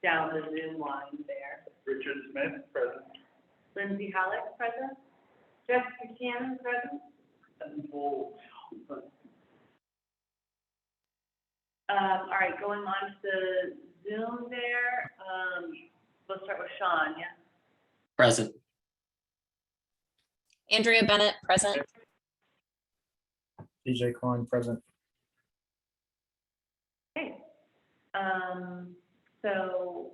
down the Zoom line there. Richard Smith, present. Lindsay Halleck, present. Jessica Cannon, present. All right, going on to the Zoom there, we'll start with Sean, yeah? Present. Andrea Bennett, present. DJ Klein, present. Okay. So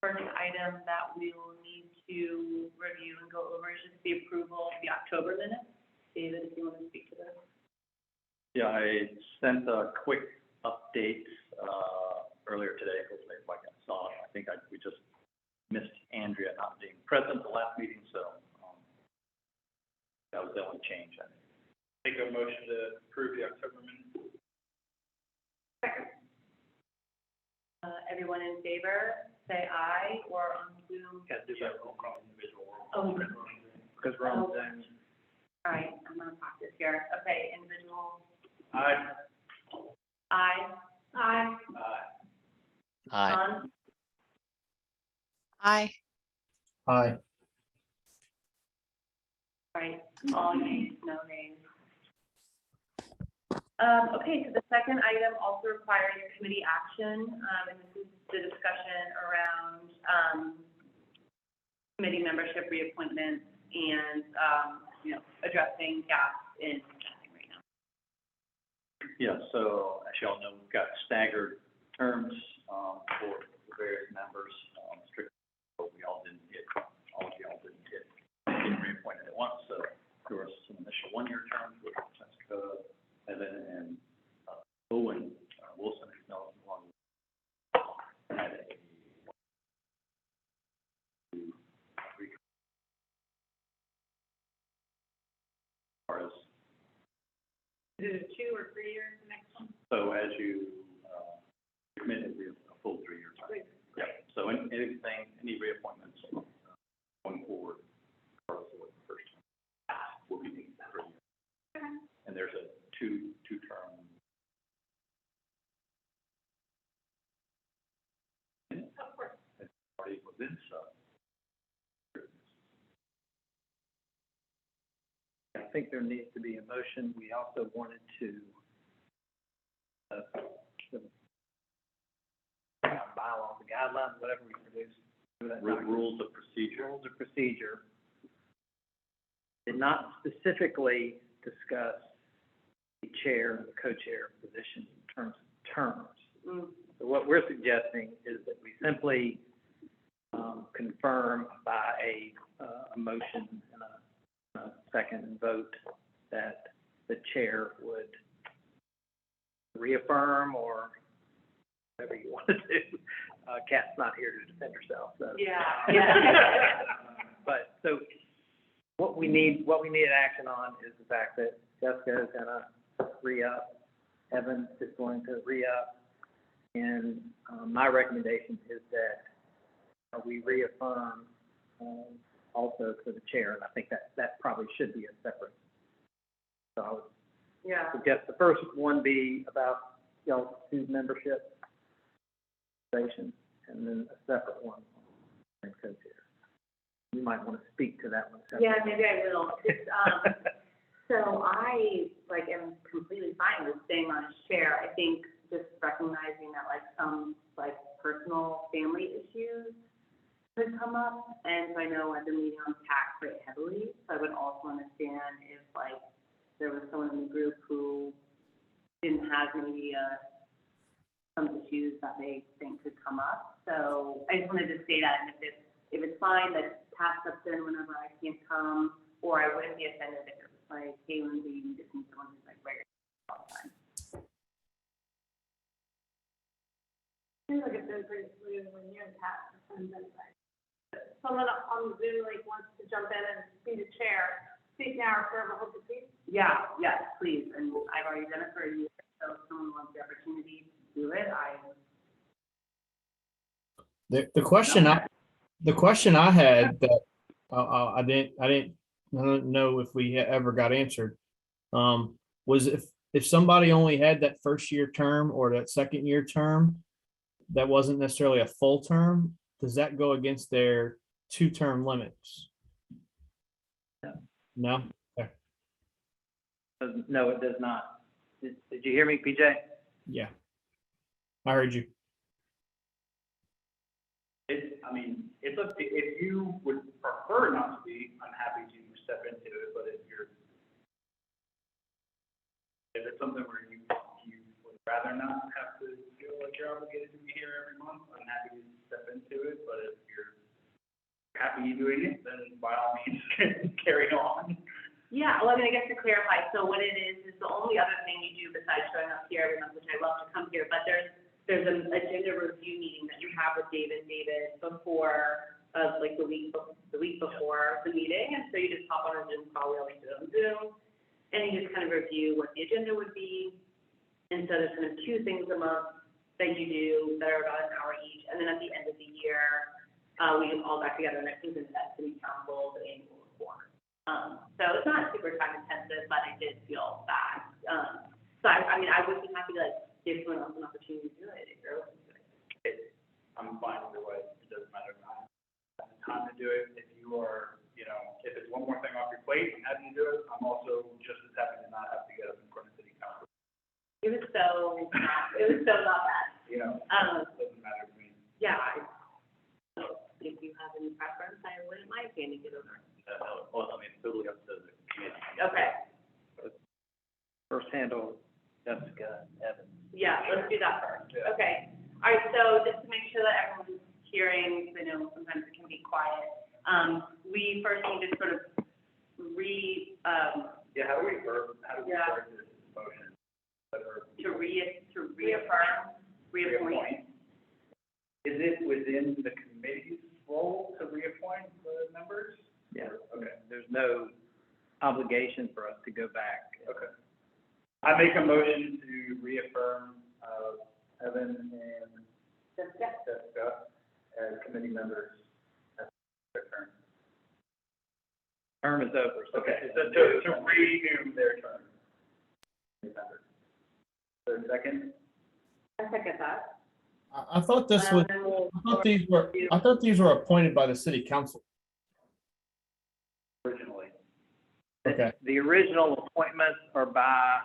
first item that we will need to review and go over is just the approval of the October minutes. David, if you want to speak to this. Yeah, I sent a quick update, earlier today, hopefully everybody saw it. I think we just missed Andrea not being present the last meeting, so, that was the only change, I think. Make a motion to approve the October minutes. Everyone in favor, say aye, or on Zoom. Got to do that roll call individual. Oh, Because we're on Zoom. all right, I'm gonna practice here. Okay, individual, Aye. aye. Aye. Aye. Sean? Aye. Aye. Right, all nays, no nays. Okay, so the second item also requires committee action, and this is the discussion around, committee membership reappointments and, addressing gaps in staffing right now. Yeah, so as y'all know, we've got staggered terms, for the various members, strictly, but all of y'all didn't get reappointed at once, so there was some initial one-year terms with Jessica, Evan, and, Owen, Wilson, who's now one. Had a far as Is it 2 or 3 years, the next one? So as you, committed, we have a full 3-year term. Yeah, so anything, any reappointments going forward, regardless of what the first term will be 3 years. And there's a two-term. Of course. It's already within, so. I think there needs to be a motion. We also wanted to, the bylaws, the guidelines, whatever we produce. Rules of procedure. Rules of procedure did not specifically discuss the chair and the co-chair position in terms of terms. So what we're suggesting is that we simply confirm by a motion and a second vote that the chair would reaffirm or whatever you want to do. Kat's not here to defend herself, so. Yeah. But so what we need action on is the fact that Jessica is gonna re-up, Evan is going to re-up, and my recommendation is that we reaffirm also for the chair, and I think that probably should be a separate. So I would Yeah. suggest the first one be about y'all's two membership station, and then a separate one on co-chair. You might want to speak to that one separately. Yeah, maybe I will. So I, am completely fine with staying on as chair. I think just recognizing that, some, personal family issues could come up, and I know I've been leading on tax rate heavily, so I would also understand if, there was someone in the group who didn't have maybe, some issues that they think could come up. So I just wanted to say that, and if it's fine, that Pat steps in whenever I can't come, or I wouldn't be offended if it was hey, Lindsay, you just need someone who's regular all the time. Seems like it's been pretty smooth when you and Pat have been someone on the Zoom wants to jump in and be the chair, speak now or forever hold the seat. Yeah, yes, please, and I've already done it for a year, so if someone wants the opportunity to do it, The question I had that I didn't know if we ever got answered, was if somebody only had that first year term or that second year term, that wasn't necessarily a full term, does that go against their 2-term limits? No? Okay. No, it does not. Did you hear me, PJ? Yeah. I heard you. It's up to, if you would prefer not to be, I'm happy to step into it, but if it's something where you would rather not have to feel like you're obligated to be here every month, I'm happy to step into it, but if you're happy doing it, then by all means, carry on. Yeah, well, I mean, I guess to clarify, so what it is the only other thing you do besides showing up here every month, which I love to come here, but there's an agenda review meeting that you have with David before, like the week before the meeting, and so you just hop on a Zoom call, we always do it on Zoom, and you just kind of review what the agenda would be, and so there's kind of 2 things a month that you do that are about an hour each, and then at the end of the year, we all got together and I presented that city council, the annual report. So it's not super time intensive, but I did feel that. So I mean, I would be happy to like give someone else an opportunity to do it if you're open to it. I'm fine either way, it doesn't matter if I have the time to do it, if you are, if it's one more thing off your plate, I'm happy to do it, I'm also just as happy to not have to get up in front of city council, It was so not bad. it doesn't matter to me. Yeah, so if you have any preference, I wouldn't mind handing it over. Well, I mean, it's totally up to the committee. Okay, First handle, Jessica Evans. yeah, let's do that first. Yeah. Okay, all right, so just to make sure that everyone's hearing, because I know sometimes it can be quiet, we first need to sort of Yeah, how do we word Yeah. this motion? to reaffirm, reappoint. Is it within the committee's role to reappoint the members? Yeah. Okay, There's no obligation for us to go back. okay. I make a motion to reaffirm, Evan and Jessica as committee members at their term. Term is over, so. Okay, so to renew their term. So second? I second that. I thought this was, Then we'll- I thought these were appointed by the city council. Originally. Okay. The original appointments are by,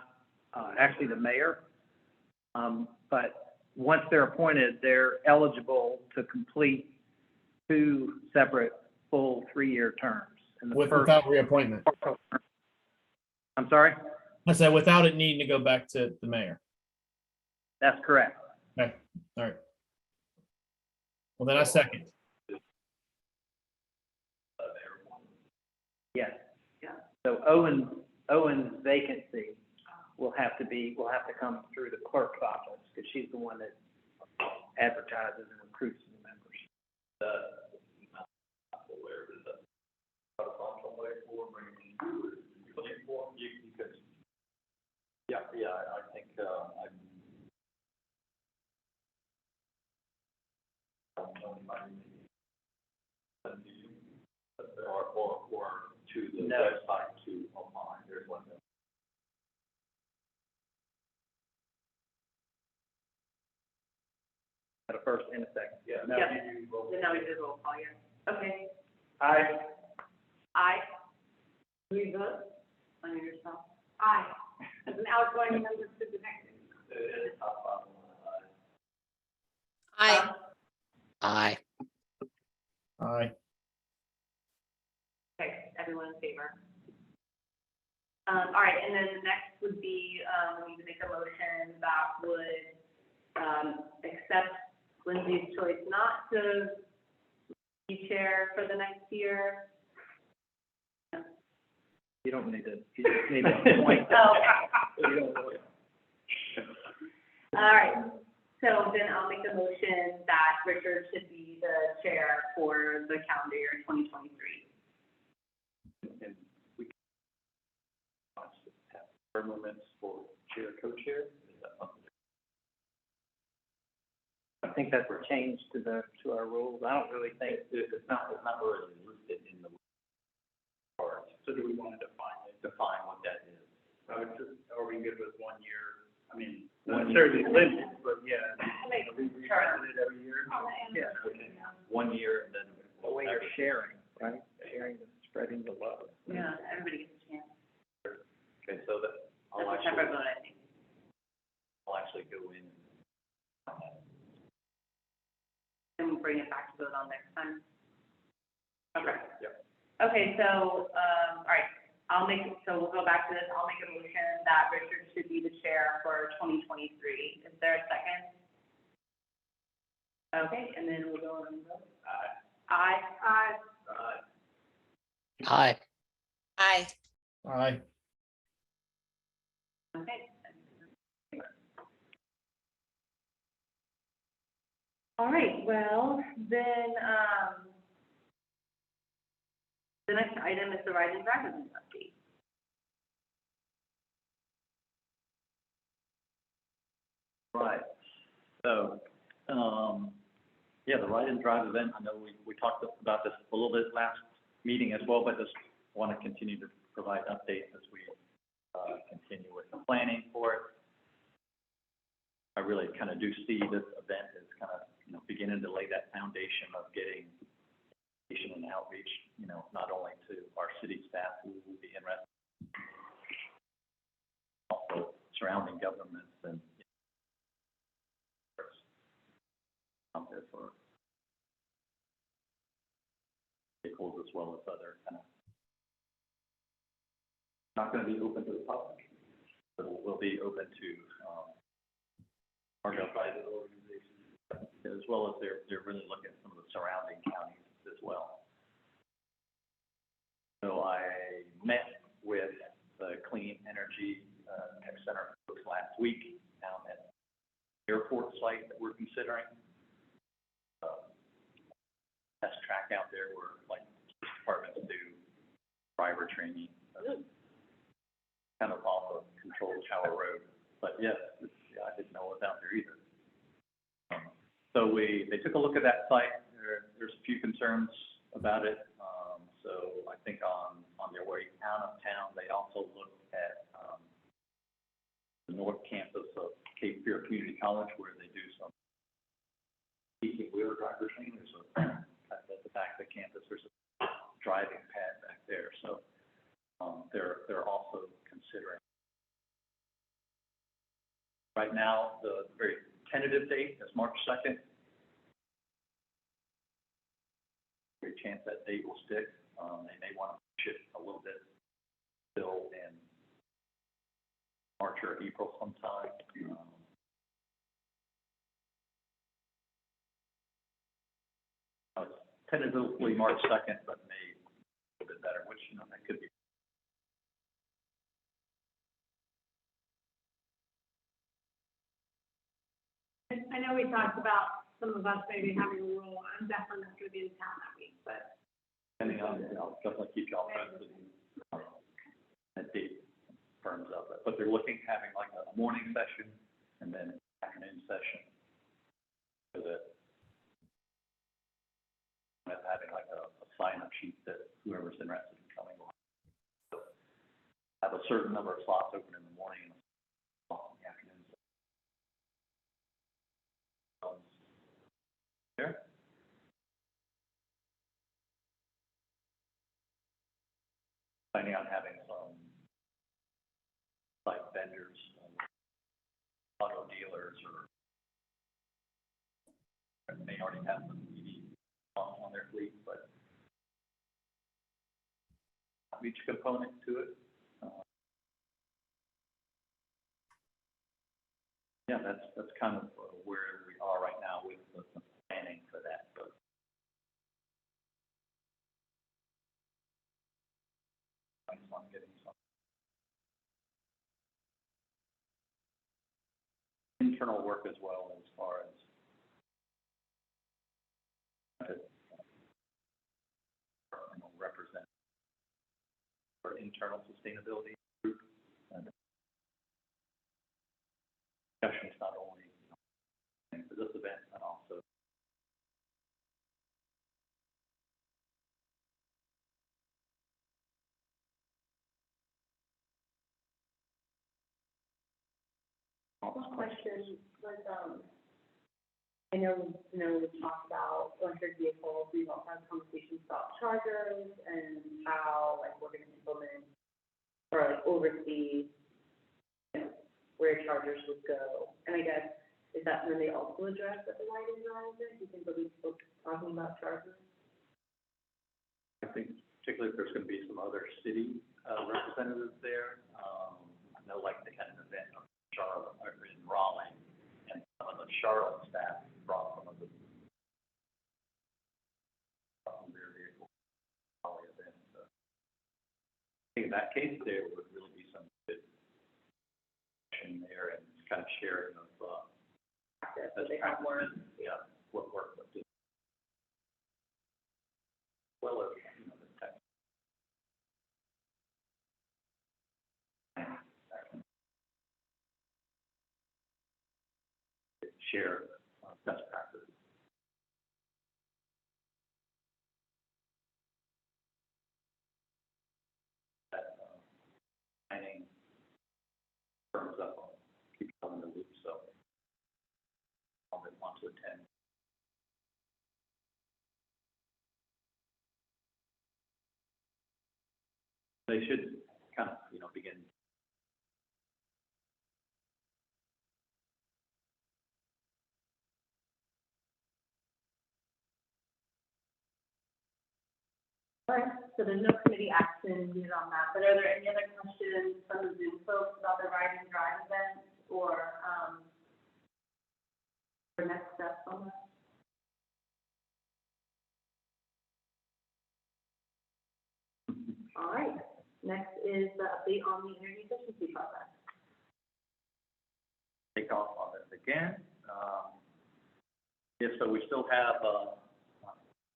actually the mayor. But once they're appointed, they're eligible to complete 2 separate full 3-year terms. And the first- Without reappointment. I'm sorry? I said without it needing to go back to the mayor. That's correct. Okay, all right. Well, then I second. Yes. Yeah. So Owen's vacancy will have to come through the clerk's office, because she's the one that advertises and recruits the members. Yeah, I think, or to the No. website to apply, there's one. At a first and a second. Yeah. Yep. Then now we do roll call, yeah. Okay, Aye. aye. Do you vote on yourself? Aye. As an outgoing member to the next. Aye. Aye. Aye. Okay, everyone in favor? All right, and then the next would be, we need to make a motion that would, accept Lindsay's choice not to be chair for the next year. You don't need to, you just need to appoint. Oh, You don't really- all right, so then I'll make a motion that Richard should be the chair for the calendar year 2023. And we can have term limits for chair, co-chair, is that something? I think that's a change to our rules. I don't really think, It's not really listed in the part, So do we want to define what that is. are we good with 1 year? I mean, One not necessarily limited, but yeah. Make We term. revisited and bring it back to vote on next time. Okay. Yep. Okay, so, all right, so we'll go back to this. I'll make a motion that Richard should be the chair for 2023. Is there a second? Okay, and then we'll go and vote. Aye. Aye. Aye. Aye. Aye. Okay. All right, well, then, the next item is the Ride and Drive event update. Right. So, yeah, the Ride and Drive event, I know we talked about this a little bit last meeting as well, but just want to continue to provide updates as we continue with the planning for it. I really kind of do see this event as kind of, beginning to lay that foundation of getting education and outreach, not only to our city staff who will be interested, also surrounding governments and out there for stakeholders as well as other kind of, not going to be open to the public, but will be open to our private organizations, as well as they're really looking at some of the surrounding counties as well. So I met with the Clean Energy Tech Center folks last week down at the airport site that we're considering. Test track out there where like police departments do driver training, kind of off of Control Tower Road. But yes, I didn't know it was out there either. So they took a look at that site. There's a few concerns about it. So I think on their way out of town, they also looked at the North Campus of Cape Fear Community College, where they do some 18-wheeler driver training. There's at the back of the campus, there's a driving pad back there. So they're also considering. Right now, the very tentative date is March 2nd. Great chance that date will stick. They may want to push it a little bit still in March or April sometime. Tentatively March 2nd, but may a little bit better, which, that could be. I know we talked about some of us maybe having a role. I'm definitely not going to be in town that week, but. Depending on, I'll definitely keep y'all posted. That date firms up, but they're looking at having like a morning session and then an afternoon session. So that having like a sign-up sheet that whoever's interested in coming will have a certain number of slots open in the morning and slots in the afternoon. There. Planning on having some like vendors, auto dealers, or they already have some EV on their fleet, but each component to it. Yeah, that's kind of where we are right now with the planning for that. But I'm getting some internal work as well, as far as represent our internal sustainability group. And discussions not only for this event, but also One question was, I know, we talked about electric vehicles, we've also had conversations about chargers and how, like, we're gonna implement or like oversee, where chargers would go. And I guess, is that when they also address at the Ride and Drive event? You think they'll be talking about charges? I think particularly if there's gonna be some other city, representatives there. I know like they had an event in Charlotte, or in Raleigh, and some of the Charlotte staff brought some of the, their vehicles, Raleigh event, so. I think in that case, there would really be some good action there and kind of sharing of, That they have more. yeah, what worked, what didn't. Well, as, you know, the tech. Share best practices. That, planning firms up on, keep them in the loop, so all that want to attend. They should kind of, you know, begin. All right, so there's no committee action needed on that, but are there any other questions from the Zoom folks about the Ride and Drive event or, the next steps on that? All right, next is the update on the energy efficiency project. Take off on this again. Yeah, so we still have,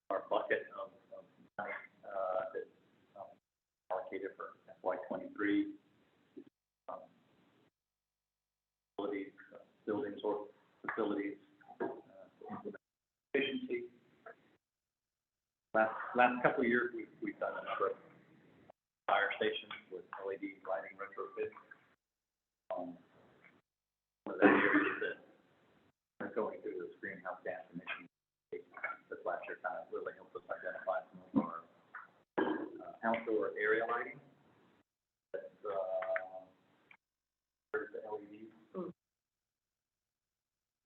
our bucket of money, that, allocated for FY '23. Buildings or facilities, efficiency. Last couple of years, we've done a number of fire stations with LED lighting retrofit. One of the areas that are going through this greenhouse gas emission, this last year kind of really helped us identify some of our outdoor area lighting. That's, there's the LEDs.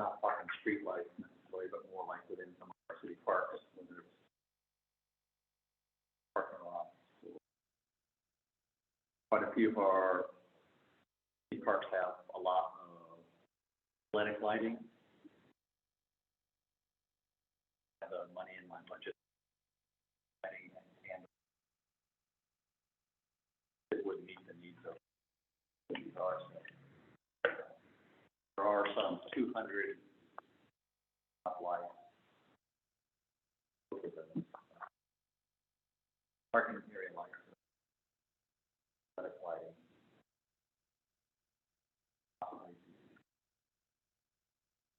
Not parking street lights necessarily, but more like within some of our city parks, when there's parking lots. Quite a few of our city parks have a lot of athletic lighting. The money in my budget, lighting and it would meet the needs of these are. There are some 200 lights. Parking area lights. Athletic lighting.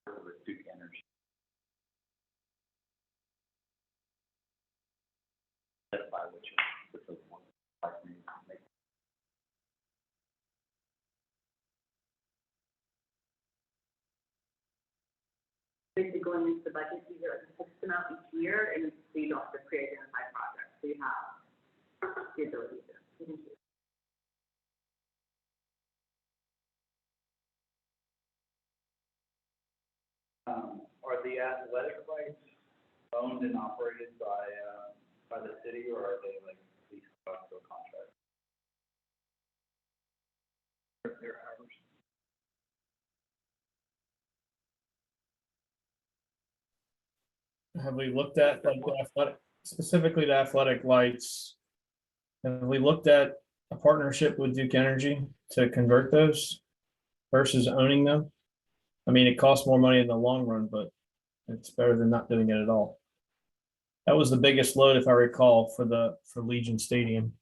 With Duke Energy. By which is one like me make. Basically going into the budget, you get a fixed amount each year, and so you don't have to pre-identify projects, so you have the ability to. Are the athletic lights owned and operated by the city, or are they like leased out to a contract? Their hours. Have we looked at like the athletic, specifically the athletic lights? Have we looked at a partnership with Duke Energy to convert those versus owning them? I mean, it costs more money in the long run, but it's better than not doing it at all. That was the biggest load, if I recall, for Legion Stadium.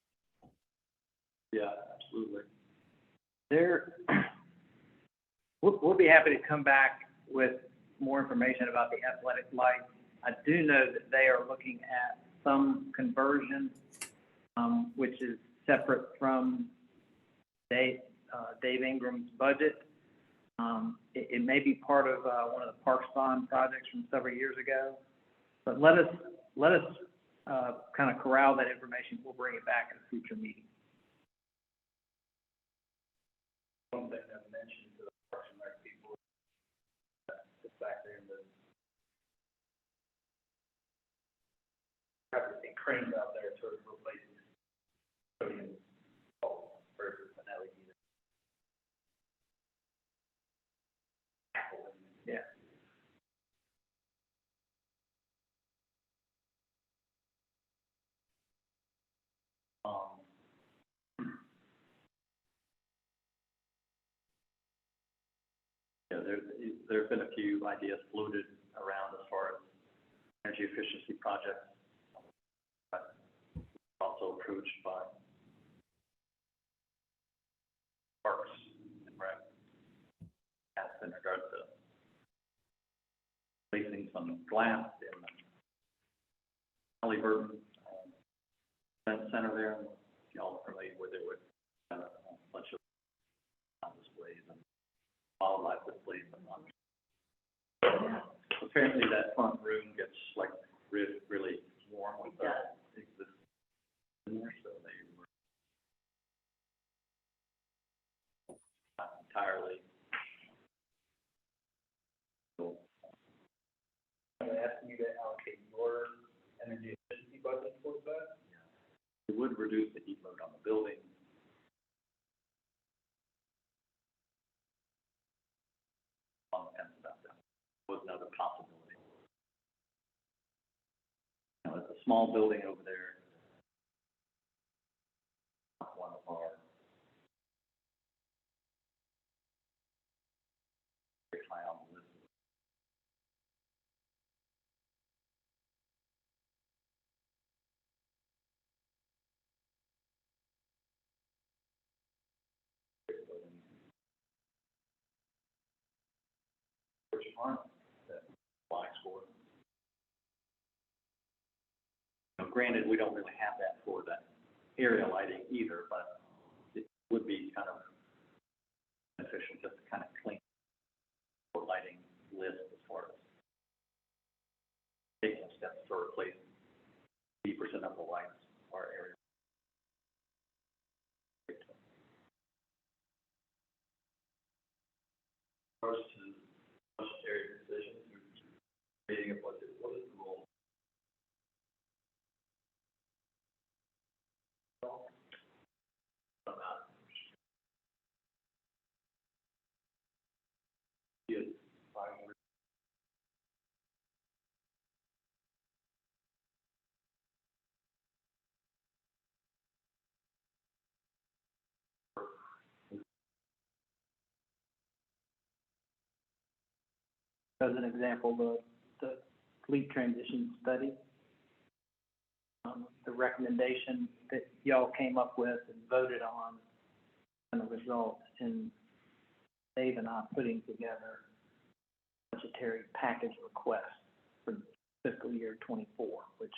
Yeah, absolutely. We'll be happy to come back with more information about the athletic lights. I do know that they are looking at some conversion, which is separate from Dave Ingram's budget. It may be part of one of the Parks Bond projects from several years ago. But let us kind of corral that information. We'll bring it back in a future meeting. One thing I've mentioned to the Parks and Rec people is back there in the get cranes out there to replace sodium bulbs versus an LED. Yeah. Um, Yeah, there's been a few ideas floated around as far as energy efficiency projects. But also approached by Parks and Rec. That's in regard to placing some glass in the Halliburton event center there. Y'all are familiar with it, with a bunch of displays and wildlife displays and on. Apparently that front room gets like really warm with the in there, so they were not entirely. So, I'm asking you to allocate your energy efficiency budget towards that. it would reduce the heat load on the building. On the fence about that was another possibility. You know, it's a small building over there. Not one of our very high on the list. Which aren't that applies for. Now, granted, we don't really have that for that area lighting either, but it would be kind of beneficial just to kind of clean the lighting list as far as taking steps to replace 80% of the lights or area. First is budgetary decisions, creating a budget, what is the role? Yes, As an example, the fleet transition study, the recommendation that y'all came up with and voted on, and the results in Dave and I putting together a budgetary package request for fiscal year 24, which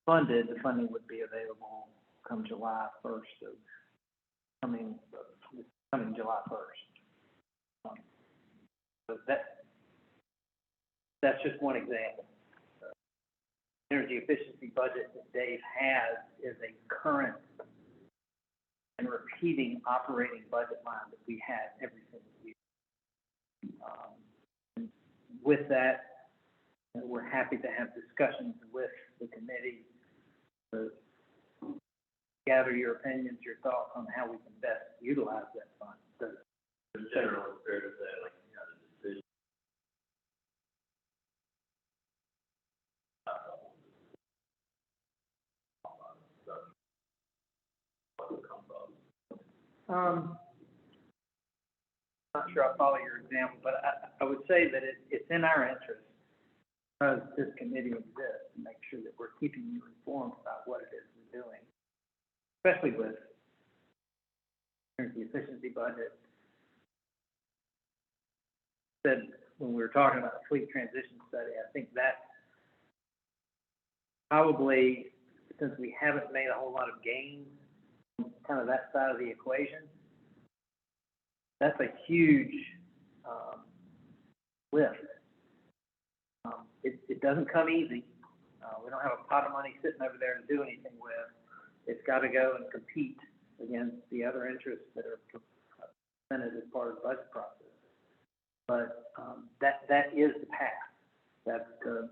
the funding would be available come July 1st of coming July 1st. So that's just one example. Energy efficiency budget that Dave has is a current and repeating operating budget line that we have every single year. And with that, we're happy to have discussions with the committee to gather your opinions, your thoughts on how we can best utilize that fund. So, in general, it's fair to say, like, you know, the decision. Not sure I follow your example, but I would say that it's in our interest, as this committee exists, to make sure that we're keeping you informed about what it is we're doing, especially with energy efficiency budget. Said when we were talking about the fleet transition study, I think that probably, since we haven't made a whole lot of gains, kind of that side of the equation, that's a huge lift. It doesn't come easy. We don't have a pot of money sitting over there to do anything with. It's got to go and compete against the other interests that are presented as part of the budget process. But that is the path. That's the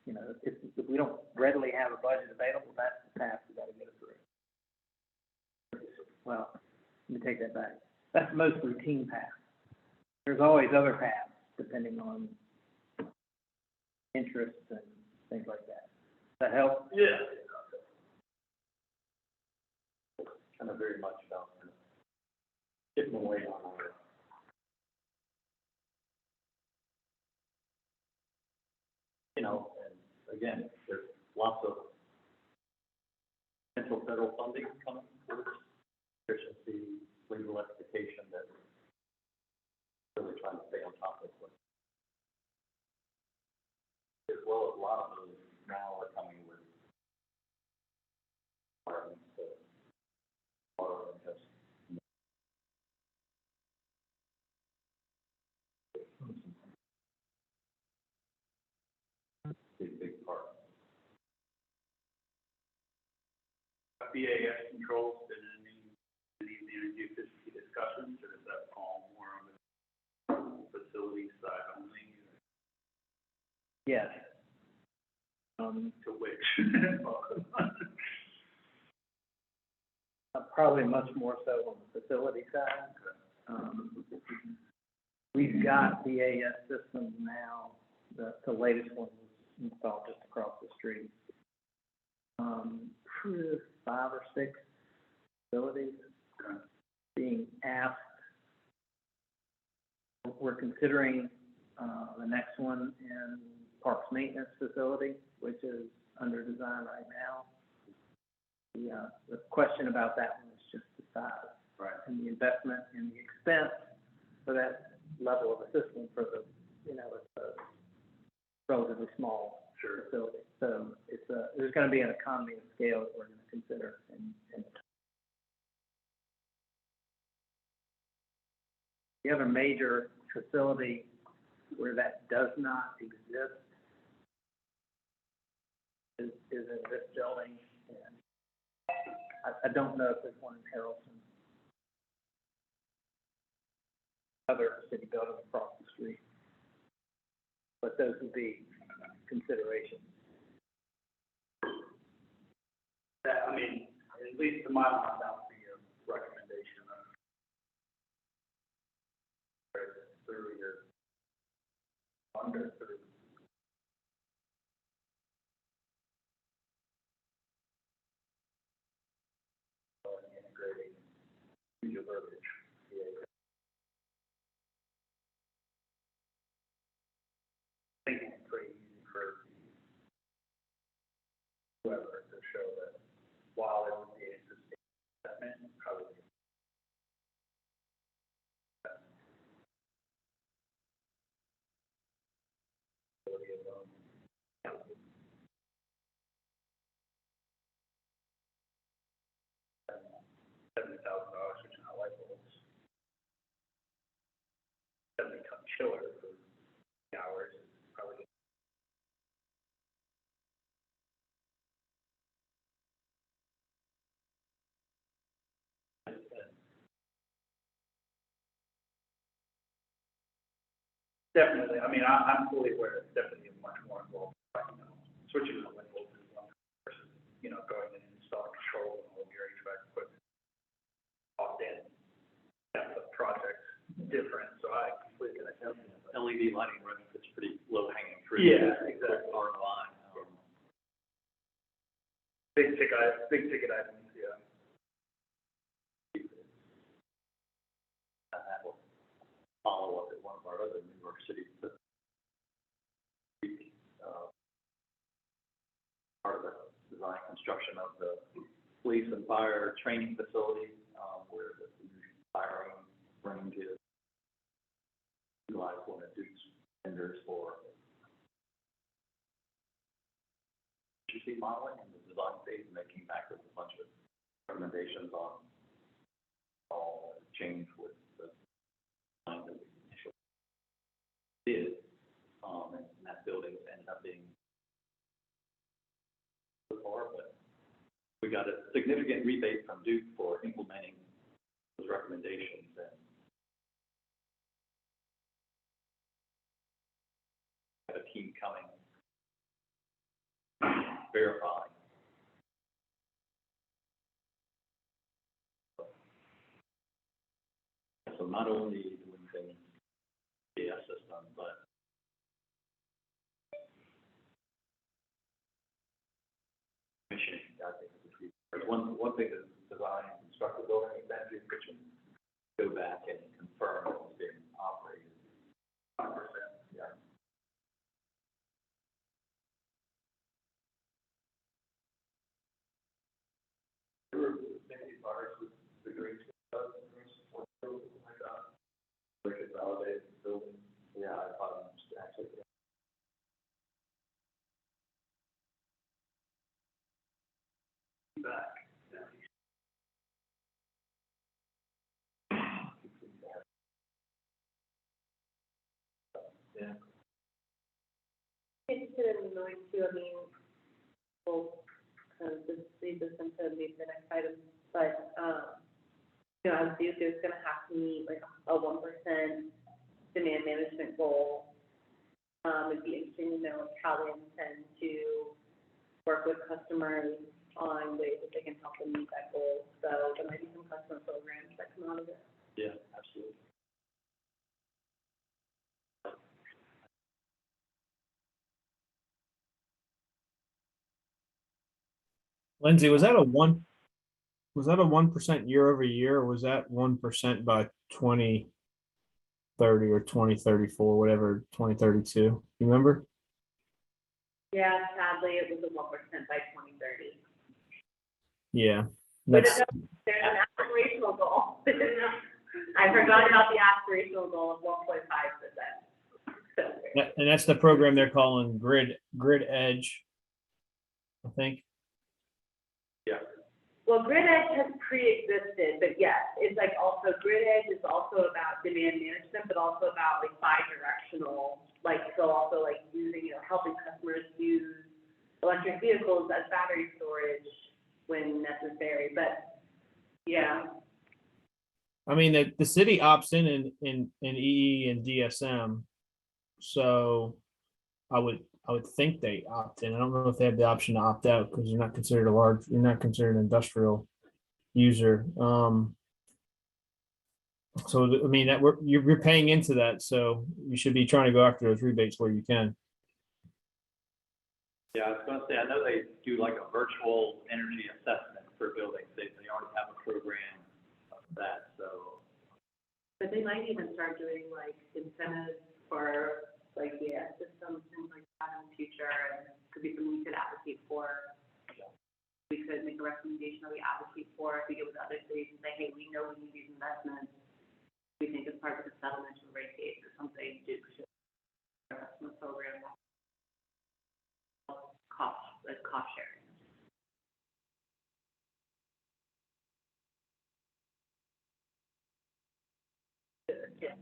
you know, if we don't readily have a budget available, that's the path we gotta go through. Well, let me take that back. That's the most routine path. There's always other paths depending on interests and things like that. Does that help? Yeah. Kind of very much about getting away on our, you know, and again, there's lots of potential federal funding coming for this efficiency, legal rectification that we're really trying to stay on top of. As well as a lot of those now are coming with requirements to borrow and just big part. BAS controls been any of the energy efficiency discussions, or does that fall more on the facility side only? Yes. To which? Probably much more so on the facility side. We've got the AS systems now, the latest one was installed just across the street. 5 or 6 facilities being asked. We're considering, the next one in Parks Maintenance Facility, which is under design right now. The question about that one is just the size. Right. And the investment and the expense for that level of a system for the, you know, it's a relatively small facility. So it's there's gonna be an economy of scale that we're gonna consider in the other major facility where that does not exist is in this building, and I don't know if there's one in Harrelson. Other city building across the street. But those would be considerations. That, I mean, at least to my mind, that would be a recommendation of through your under through. Integrating your verbiage. I think it's pretty easy for whoever to show that while it would be a sustainable investment, probably. $70,000, which is not like bulbs. 70-ton chiller for hours is probably. Definitely, I mean, I'm fully aware it's definitely much more involved, you know, switching the light bulbs is one versus, you know, going in and installing control and all your HVAC equipment. Often, that's a project different, so I completely understand. LED lighting, right, it's pretty low hanging fruit. Yeah, exactly. ROI. Big ticket items, yeah. And that will follow up at one of our other New York City, part of the design construction of the police and fire training facility, where the firing range is utilized one of Duke's vendors for efficiency modeling and the design phase, and they came back with a bunch of recommendations on all change with the design that we initially did, and that building ended up being so far, but we got a significant rebate from Duke for implementing those recommendations, and have a team coming verify. So not only doing things via system, but commissioning, I think, is a key. One thing is design and construct the building, exactly, kitchen, go back and confirm that it's being operated. 100%, yeah. There were many bars with the green stuff, like that. They could validate the building. Yeah, I thought it was actually. Back. Yeah. Interested in knowing too, I mean, we'll kind of just lead this into maybe the next item, but, you know, as Duke is gonna have to meet like a 1% demand management goal. It'd be interesting to know how they intend to work with customers on ways that they can help them meet that goal. So there might be some customer programs that come out of it. Yeah, absolutely. Lindsay, was that a 1% year over year, or was that 1% by 2030 or 2034, whatever, 2032? You remember? Yeah, sadly, it was a 1% by 2030. Yeah. But That's, there's an aspirational goal. I forgot about the aspirational goal of 1.5%. and that's the program they're calling Grid Edge, I think. Yeah. Well, Grid Edge has pre-existed, but yes, it's like also, Grid Edge is also about demand management, but also about like bi-directional, like, so also like using, you know, helping customers use electric vehicles as battery storage when necessary, but yeah. I mean, the city opts in EE and DSM, so I would think they opt in. I don't know if they have the option to opt out because you're not considered an industrial user. So I mean that you're paying into that, so you should be trying to go after those rebates where you can. Yeah, I was gonna say, I know they do like a virtual energy assessment for buildings. They already have a program of that, so. But they might even start doing like incentives for like gas systems, things like that in the future, and could be something we could advocate for. We could make a recommendation that we advocate for, if we get with other cities and say, hey, we know we need these investments. We think as part of the settlement or rate case or something, Duke should investment program. Cost sharing.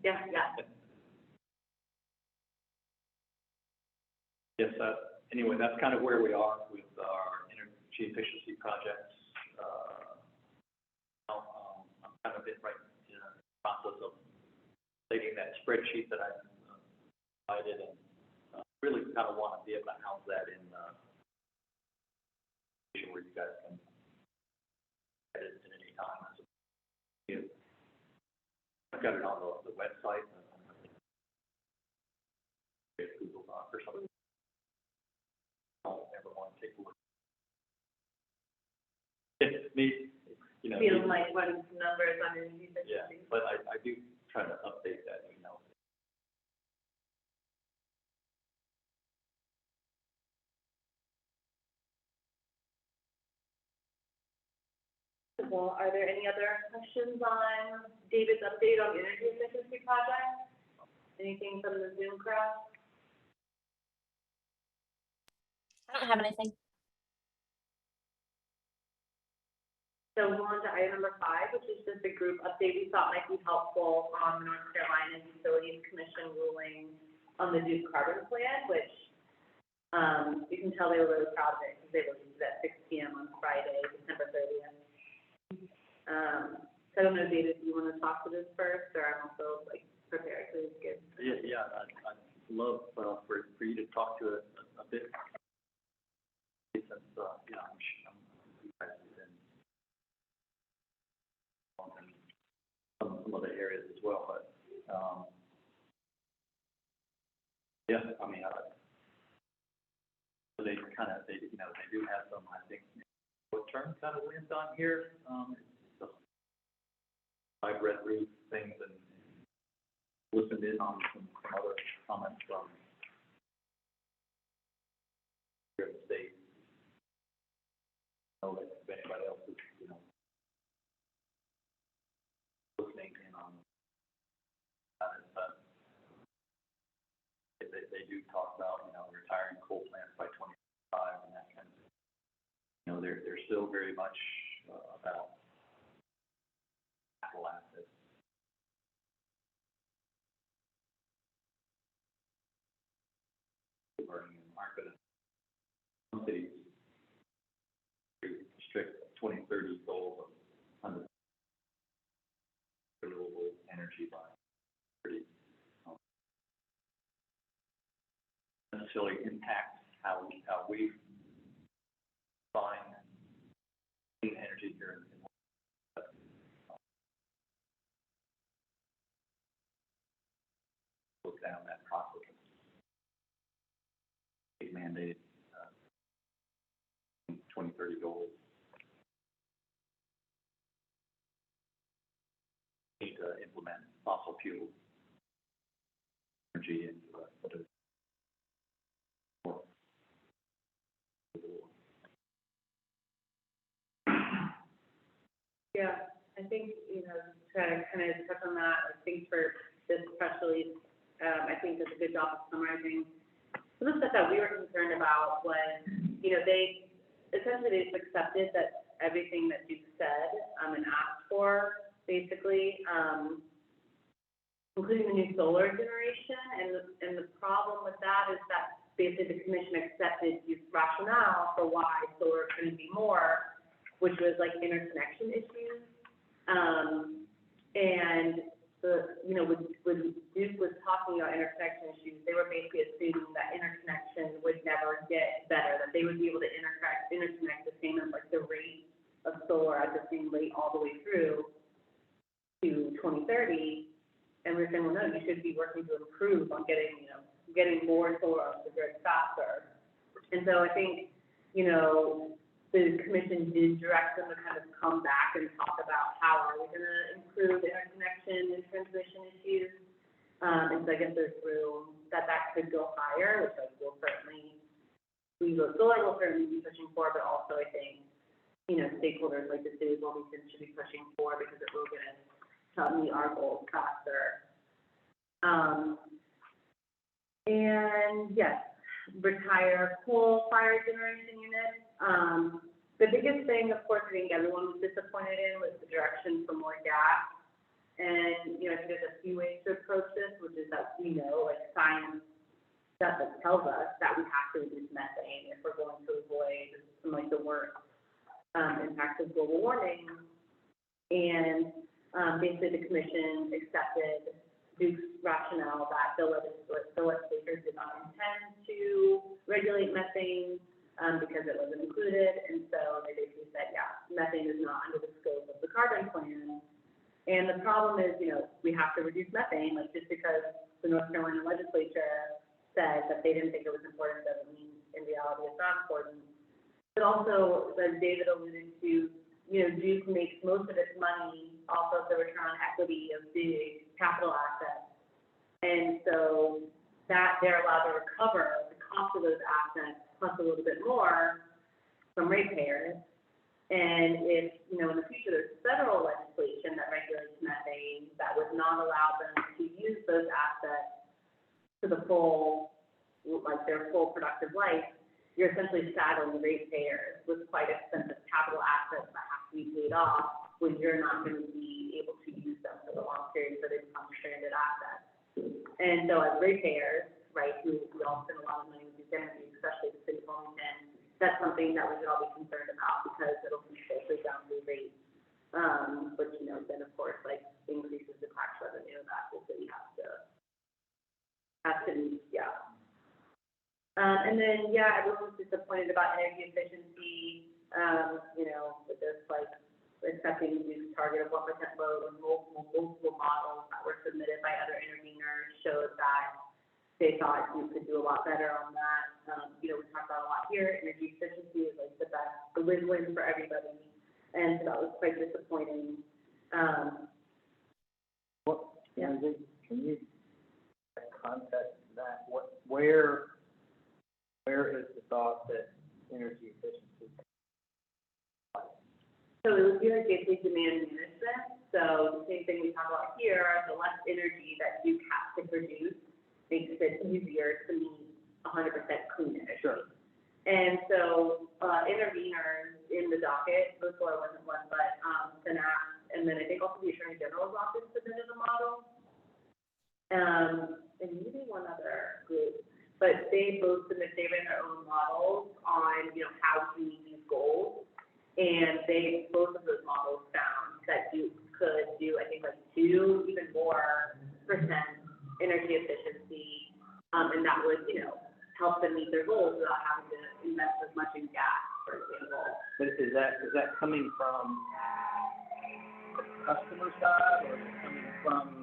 Yeah. Yes, anyway, that's kind of where we are with our energy efficiency projects. I'm kind of in the process of taking that spreadsheet that I provided and really kind of want to be able to house that in where you guys can edit at any time. I've got it on the website. Google Doc or something. I'll never want to take a look. It's me, you know. Feeling like running some numbers on energy efficiency. Yeah, but I do try to update that email. Well, are there any other questions on David's update on the energy efficiency project? Anything from the Zoom crowd? I don't have anything. So we're on to item number 5, which is just a group update we thought might be helpful on the North Carolina Utilities Commission ruling on the Duke carbon plan, which you can tell they were really proud of it because they released it at 6 p.m. on Friday, December 30th. So I don't know, David, do you want to talk to this first, or I'm also like prepared to give? Yeah, I'd love for you to talk to it a bit. Yeah, I mean, so they kind of, they, you know, they do have some, I think, short-term kind of wins on here. I've read through things and listened in on some other comments from here in the state. I don't know if anybody else is, you know, listening in on that, but they do talk about, you know, retiring coal plants by 2025 and that kind of thing. You know, they're still very much about capital assets. Aren't going to, some cities strict 2030 goal of 100 renewable energy by 30. Necessarily impact how we find clean energy here in look down that process. Mandated 2030 goals. Need to implement fossil fuel energy and put it more. Yeah, I think, you know, to kind of touch on that, I think for this press release, I think does a good job of summarizing some of the stuff that we were concerned about was, you know, they essentially they've accepted that everything that you said and asked for, basically, including the new solar generation. And the problem with that is that basically the commission accepted the rationale for why solar couldn't be more, which was like interconnection issues. And the, you know, when Duke was talking about interconnection issues, they were basically assuming that interconnection would never get better, that they would be able to interconnect the same as like the rate of solar at the same rate all the way through to 2030. And we're saying, well, no, you should be working to improve on getting, you know, getting more solar on the grid faster. And so I think, you know, the commission did direct them to kind of come back and talk about how are we going to improve interconnection and transmission issues. And so I guess there's room that could go higher, which I will certainly, solar will certainly be pushing for, but also I think, you know, stakeholders like the city of Wilmington should be pushing for because it will get us to meet our goals faster. And yes, retire coal-fired generation units. The biggest thing, of course, I think everyone was disappointed in was the direction for more gas. And, you know, I think there's a few ways to approach this, which is that we know, like science stuff that tells us that we have to reduce methane if we're going to avoid some like the worst impacts of global warming. And basically the commission accepted Duke's rationale that the legislature did not intend to regulate methane because it wasn't included, and so they basically said, yeah, methane is not under the scope of the carbon plan. And the problem is, you know, we have to reduce methane, like just because the North Carolina legislature said that they didn't think it was important doesn't mean in reality it's not important. But also, as David alluded to, you know, Duke makes most of its money off of the return on equity of big capital assets. And so that they're allowed to recover the cost of those assets plus a little bit more from ratepayers. And if, you know, in the future there's federal legislation that regulates methane that would not allow them to use those assets to the full, like their full productive life, you're essentially saddling ratepayers with quite expensive capital assets that have to be paid off when you're not going to be able to use them for the long period, so they become stranded assets. And so as ratepayers, right, we all spend a lot of money with Duke Energy, especially the city of Wilmington, that's something that we should all be concerned about because it'll be filtered down through rates. Which, you know, then of course, like increases the tax revenue that the city has to yeah. And then, yeah, everyone was disappointed about energy efficiency, you know, with this, like, accepting Duke's target of 1% load when multiple models that were submitted by other interveners showed that they thought you could do a lot better on that. We talked about a lot here, energy efficiency is like the best, the win-win for everybody, and so that was quite disappointing. Can you context that? Where is the thought that energy efficiency? So it would be like basic demand management, so the same thing we talk about here, the less energy that you have to produce makes it easier to meet 100% clean energy. Sure. And so, interveners in the docket, before wasn't one, but, SNAP, and then I think also the Attorney General's office submitted a model. And maybe one other group, but they both submitted their own models on, how to meet these goals. And both of those models found that you could do, I think, like 2, even more % energy efficiency, and that would, help them meet their goals without having to invest as much in gas, for example. But is that coming from the customer side, or is it coming from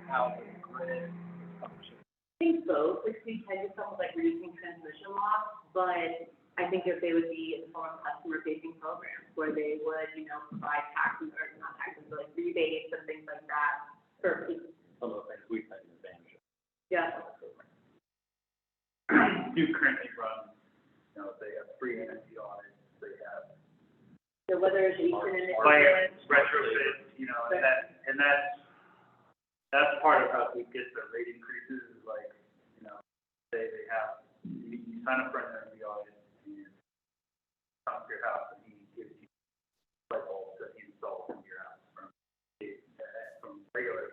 how the grid functions? I think both, which we tend to come with like reducing transmission loss, but I think if they would be in the form of customer-facing programs where they would, provide taxes, or not taxes, but like rebates and things like that for people. Some of the things we've taken advantage of. Yeah. Do currently run, they have free energy audits, they have The weatherization initiative. plans, retrofits, and that's part of how we get the rate increases, is like, say they have, you sign up for an energy audit, and come to your house, and he gives you light bulbs that he installs in your house from regular,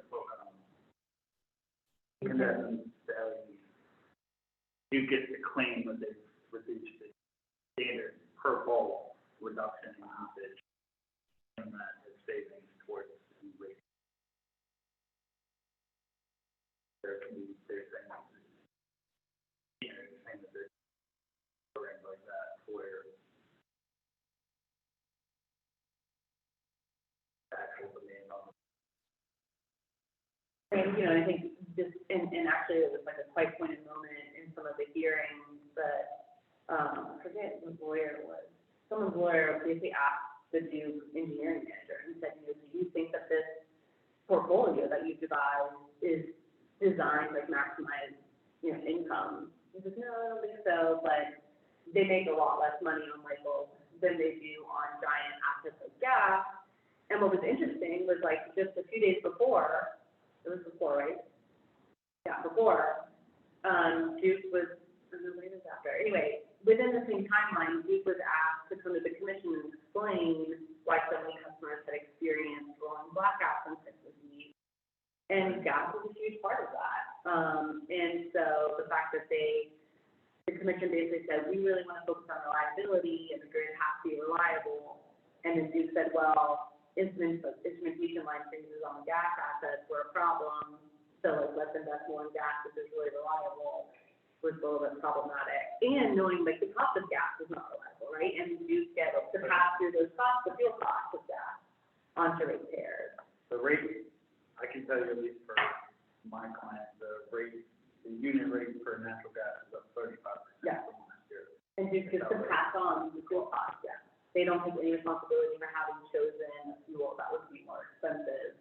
incandescent to LED. You get to claim that they've reduced the standard per bulb reduction in usage, and that is savings towards the rate. They're saying, that there's programs like that where actual demand on And, I think just, and actually it was like a quite poignant moment in some of the hearings that, I forget what lawyer it was. Someone's lawyer basically asked the Duke engineering manager and said, do you think that this portfolio that you've devised is designed like maximize, income? He says, no, I don't think so, but they make a lot less money on light bulbs than they do on giant assets like gas. And what was interesting was like just a few days before, it was before, right? Yeah, before, Duke was, when was after? Anyway, within the same timeline, Duke was asked to come to the commission and explain why so many customers had experienced rolling blackouts on Christmas Eve. And gas was a huge part of that. And so the fact that the commission basically said, we really want to focus on reliability and the grid has to be reliable. And then Duke said, well, instrumentation line changes on the gas assets were a problem. So let's invest more in gas, which is really reliable, was a little bit problematic. And knowing like the cost of gas is not reliable, right? And Duke gets to pass through those costs, the fuel costs of gas onto ratepayers. the rate. I can tell you at least for my client, the unit rate for natural gas is up 35% Yeah. from last year. And Duke gets to pass on the fuel costs, yeah. They don't take any responsibility for having chosen a fuel that would be more expensive.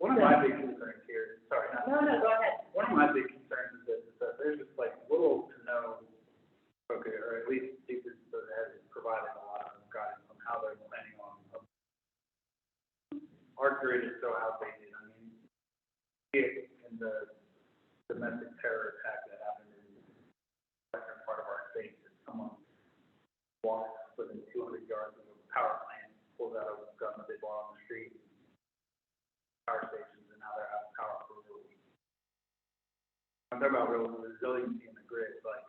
One of my big concerns here, sorry, No, go ahead. one of my big concerns is that there's just like little to no, or at least Duke has provided a lot of guidance on how they're planning on. Our grid is so outdated. I mean, in the domestic terror attack that happened in the western part of our state, that someone walked within 200 yards of a power plant, pulled out a gun that they bought on the street, power stations, and now they're out of power for a little week. I'm talking about real resiliency in the grid, like,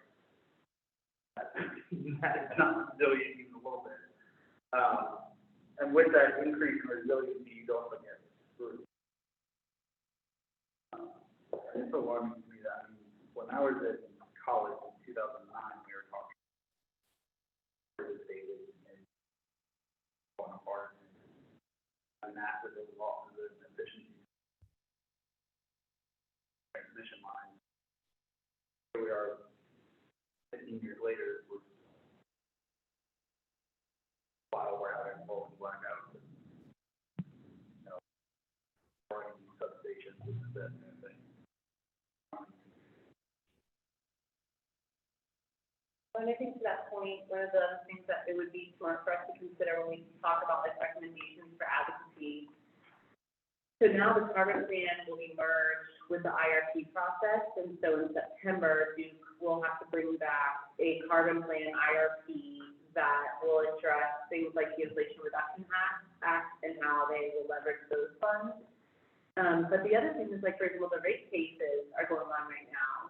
that is not resilient even a little bit. And with that increase in resiliency, you also get screwed. It's alarming to me that, when I was in college in 2009, we were talking about David and falling apart and massive losses in efficiency. Transmission here we are, 15 years later, while we're having rolling blackouts, you know, running these substations, this is that kind of thing. And I think to that point, one of the things that it would be smart for us to consider when we talk about like recommendations for advocacy. So now the carbon plan will be merged with the IRP process, and so in September, Duke will have to bring back a carbon plan IRP that will address things like the Inflation Reduction Act and how they will leverage those funds. But the other thing is, like, for example, the rate cases are going on right now.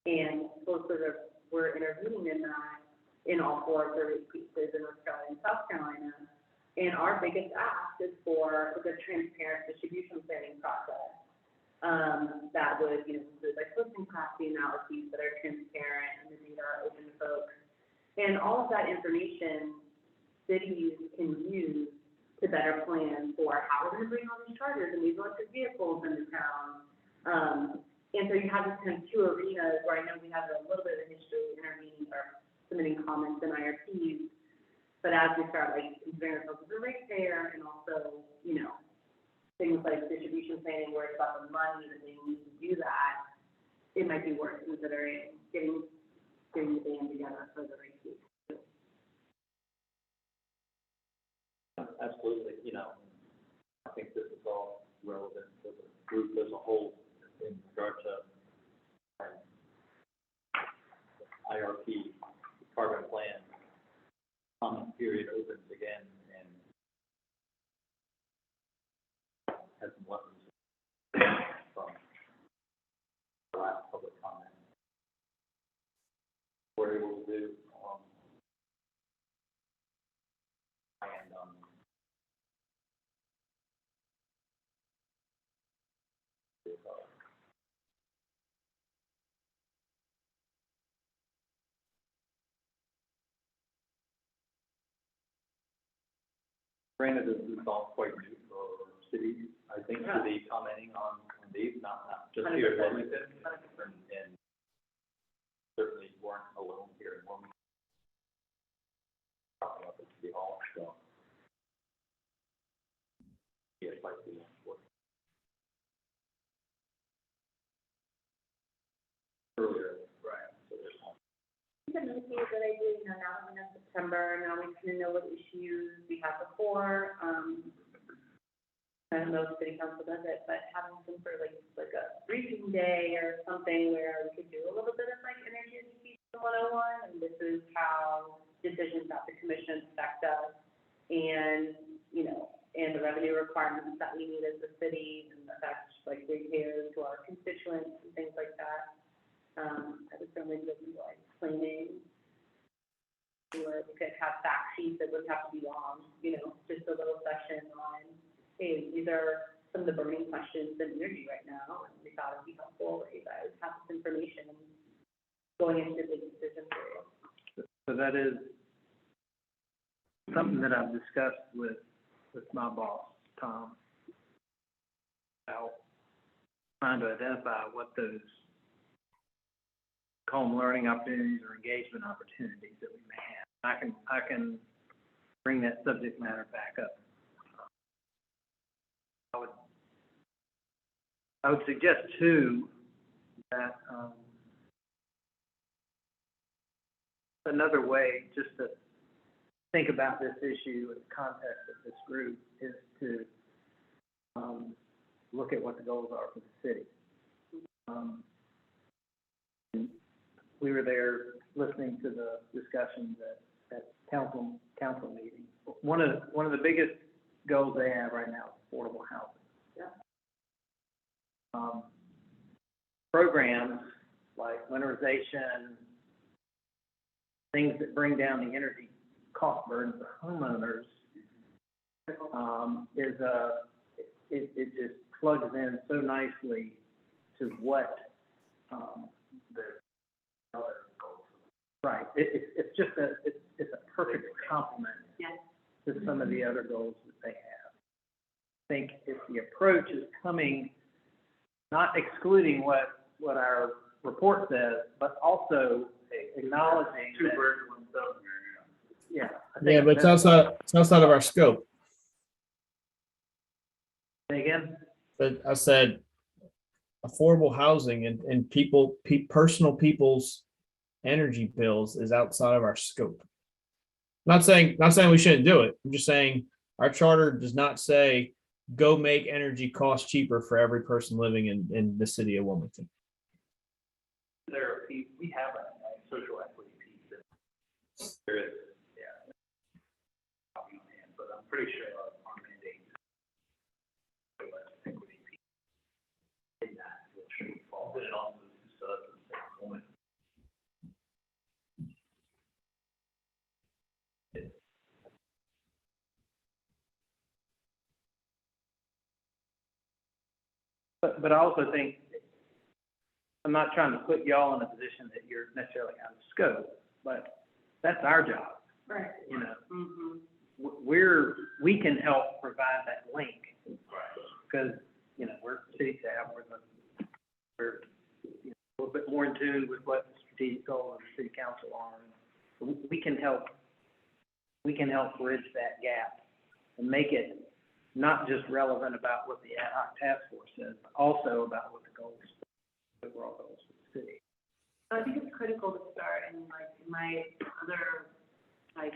And so sort of, we're intervening in that, in all four of the rate cases in North Carolina and South Carolina. And our biggest ask is for a good transparent distribution planning process. That would, you know, include like listing capacity analyses that are transparent and the data are open to folks. And all of that information cities can use to better plan for how we're gonna bring all these chargers and these electric vehicles into town. And so you have this kind of two arenas where I know we have a little bit of a history of intervening or submitting comments in IRPs, but as we start like considering ourselves as a ratepayer and also, you know, things like distribution planning where it's about the money that they need to do that, it might be worth considering getting the band together for the rate case. Absolutely, you know, I think this is all relevant to the group as a whole in regard to IRP, carbon plan, comment period opens again and has some lessons from the last public comment. We're able to do, and, granted, this is all quite new for cities, I think, to be commenting on these, not just here in Wilmington, and certainly weren't alone here in Wilmington. Talking about the city hall, so. Yes, like the earlier, right, so there's one. I think another thing that I do, you know, now that we know September, now we kind of know what issues we had before. I don't know if city council does it, but having some sort of like a briefing day or something where we could do a little bit of like energy education 101, and this is how decisions at the commission affect us, and, you know, and the revenue requirements that we need as a city, and affect like repairs to our constituents and things like that. I would certainly be open to like explaining, or we could have fact sheets that would have to be long, you know, just a little session on, hey, these are some of the burning questions in energy right now, and we thought it'd be helpful if you guys have this information going into the decision period. So that is something that I've discussed with my boss, Tom, about trying to identify what those home learning opportunities or engagement opportunities that we may have. I can bring that subject matter back up. I would suggest too that another way just to think about this issue in the context of this group is to look at what the goals are for the city. We were there listening to the discussions at council meetings. One of the biggest goals they have right now is affordable housing. Programs like winterization, things that bring down the energy cost burden for homeowners, it just plugs in so nicely to what the other goals. Right. It's just it's a perfect complement to some of the other goals that they have. I think if the approach is coming, not excluding what our report says, but also acknowledging Two that, birds, one stone here, yeah. I think Yeah, but that's- it's outside of our scope. Say again? But I said affordable housing and personal people's energy bills is outside of our scope. Not saying we shouldn't do it. I'm just saying our charter does not say go make energy cost cheaper for every person living in the city of Wilmington. we have a social equity piece that there is, yeah. But I'm pretty sure our mandate. Equity piece. In that, will should fall. But it also is, the same point. But I also think, I'm not trying to put y'all in a position that you're necessarily out of scope, but that's our job, Right. you know? Mm-hmm. We can help provide that link. Because, you know, we're city staff, we're you know, a little bit more in tune with what the strategic goals of the city council are. We can help bridge that gap and make it not just relevant about what the ad hoc task force says, but also about what the goals, the overall goals of the city. I think it's critical to start in like in my other like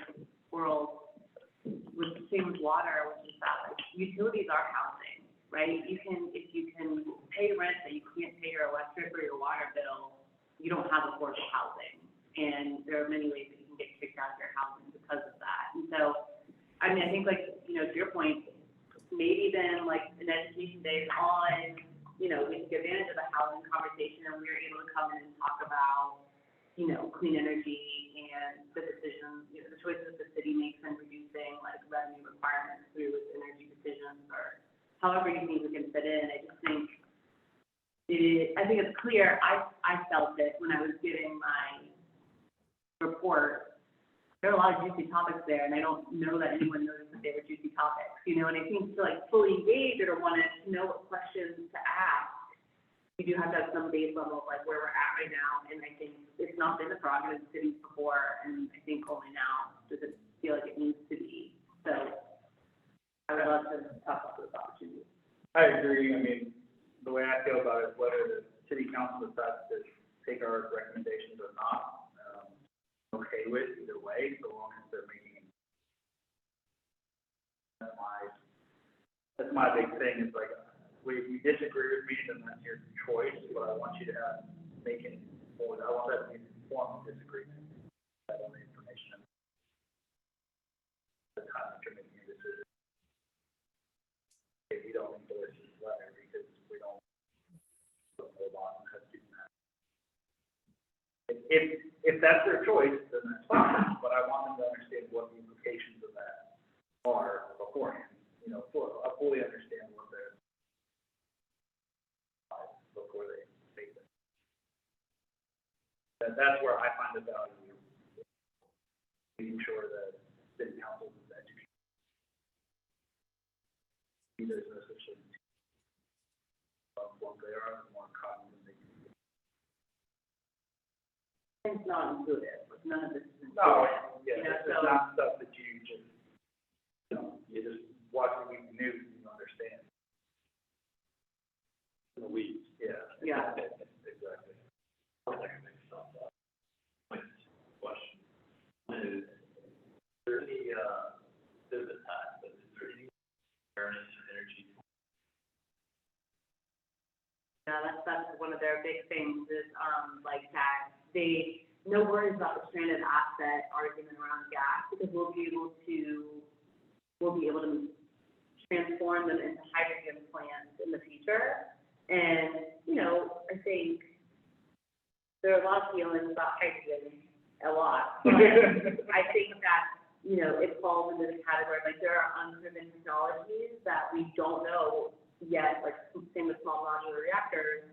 world with the same with water, which is that like utilities are housing, right? If you can pay rent that you can't pay your electric or your water bill, you don't have affordable housing. And there are many ways that you can get kicked out of your housing because of that. And so, I mean, I think like, you know, to your point, maybe then like an education day is on, you know, we take advantage of the housing conversation and we're able to come in and talk about, you know, clean energy and the decisions, you know, the choices the city makes in reducing like revenue requirements through its energy decisions or however you think we can fit in. I just think I think it's clear. I felt it when I was giving my report. There are a lot of juicy topics there, and I don't know that anyone noticed that they were juicy topics, you know, and I think to like fully engage or want to know what questions to ask, you do have to have some base level of like where we're at right now, and I think it's not been the prerogative of cities before, and I think only now does it feel like it needs to be. So I would love to talk about those opportunities. I agree. I mean, the way I feel about it, whether the city council decides to take our recommendations or not, okay with either way, so long as they're making. That's my big thing, is like, if you disagree with me, then that's your choice, but I want you to make it forward. I want that to be informed disagreement. I want the information. The time that you're making your decision. If you don't endorse this letter because we don't hold on to do that. If that's their choice, then that's fine, but I want them to understand what the implications of that are beforehand, you know, I fully understand what they're before they say that. That's where I find the value, making sure that city council is educated. There's no such thing. What they are, more cognizant they can be. It's not intuitive, like none of this is No, intuitive. yeah, You know, it's so- not stuff that you just, you know, you just watch the weekly news and you understand. The weeds, yeah. Yeah. Exactly. Question. Is there any, there's a time, but is there any awareness or energy? Yeah, that's one of their big things is, like that they, no worries about the stranded asset argument around gas because we'll be able to transform them into hydrogen plants in the future. And, you know, I think there are a lot of feelings about hydrogen, a lot. But I think that, you know, it falls into the category, like there are unproven technologies that we don't know yet, like same with small modular reactors.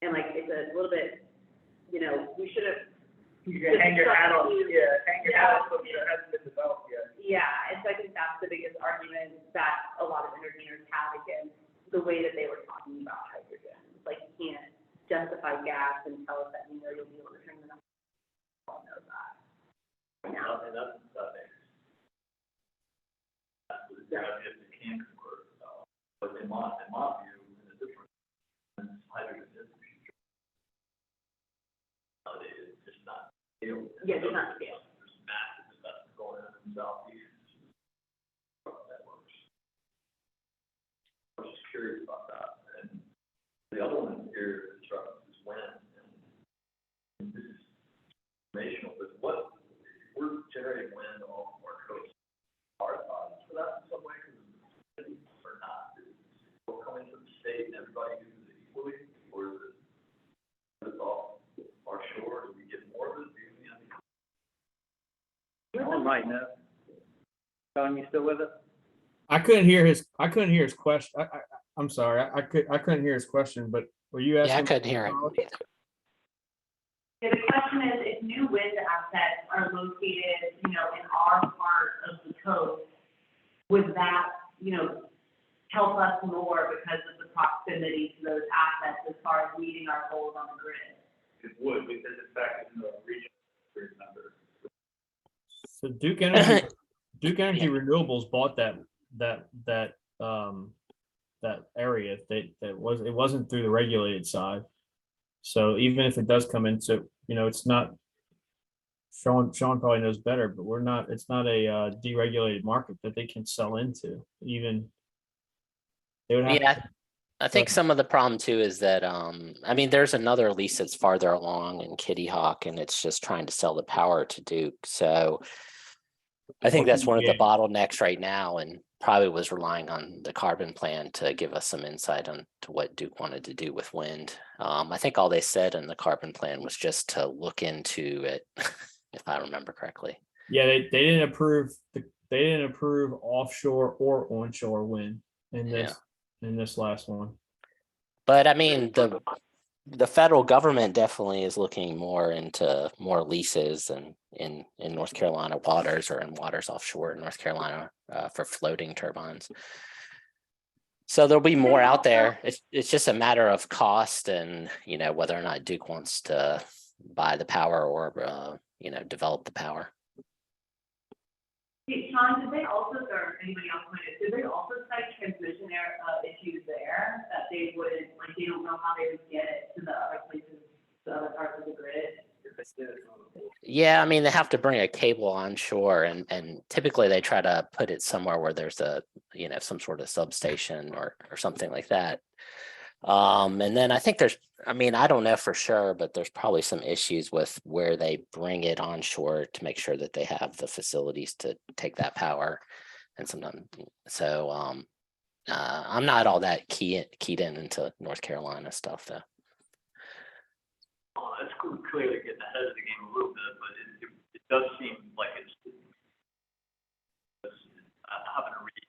And like, it's a little bit, you know, we should have. You can hang your hat on, hang your hat on something that hasn't been developed yet. Yeah, and so I think that's the biggest argument that a lot of entertainers have against the way that they were talking about hydrogen. Like, you can't justify gas and tell us that you know you'll be able to turn it on. I don't know that. Right now. And that's, if you can convert, but in my view, in a different, hydrogen is the future. Nowadays, it's just not scale. Yeah, it's not scale. There's massive investment going on in the southeast. That works. I was just curious about that. And the other one here is wind. And this is informational, but what, we're generating wind off our coast. Are thoughts for that in some way, or not? Is it coming from the state and everybody uses it equally, or is it off our shore? Do we get more of it? Sean might know. Sean, you still with us? I couldn't hear his question. I'm sorry. I couldn't hear his question, but were you asking? Yeah, I couldn't hear it either. Yeah, the question is, if new wind assets are located, you know, in our part of the coast, would that, you know, help us more because of the proximity to those assets as far as meeting our goals on the grid? It would, because in fact, it's in the region, number. So Duke Energy Renewables bought that area. It wasn't through the regulated side. So even if it does come into, you know, it's not. Sean probably knows better, but it's not a deregulated market that they can sell into. Even they would have. Yeah, I think some of the problem too is that, I mean, there's another lease that's farther along in Kitty Hawk, and it's just trying to sell the power to Duke. So I think that's one of the bottlenecks right now, and probably was relying on the carbon plan to give us some insight on to what Duke wanted to do with wind. I think all they said in the carbon plan was just to look into it, if I remember correctly. Yeah, they didn't approve offshore or onshore wind in this last one. But I mean, the federal government definitely is looking more into more leases and in North Carolina waters or in waters offshore in North Carolina for floating turbines. So there'll be more out there. It's just a matter of cost and, you know, whether or not Duke wants to buy the power or, you know, develop the power. Hey, Sean, did they also, or anybody else might have, did they also cite transmission issues there that they wouldn't, like, they don't know how they would get it to the other places, the other parts of the grid? Yeah, I mean, they have to bring a cable onshore and typically they try to put it somewhere where there's a, you know, some sort of substation or something like that. And then I think I don't know for sure, but there's probably some issues with where they bring it onshore to make sure that they have the facilities to take that power. And sometimes, so I'm not all that keyed into North Carolina stuff though. It's clearly getting ahead of the game a little bit, but it does seem like I happen to read it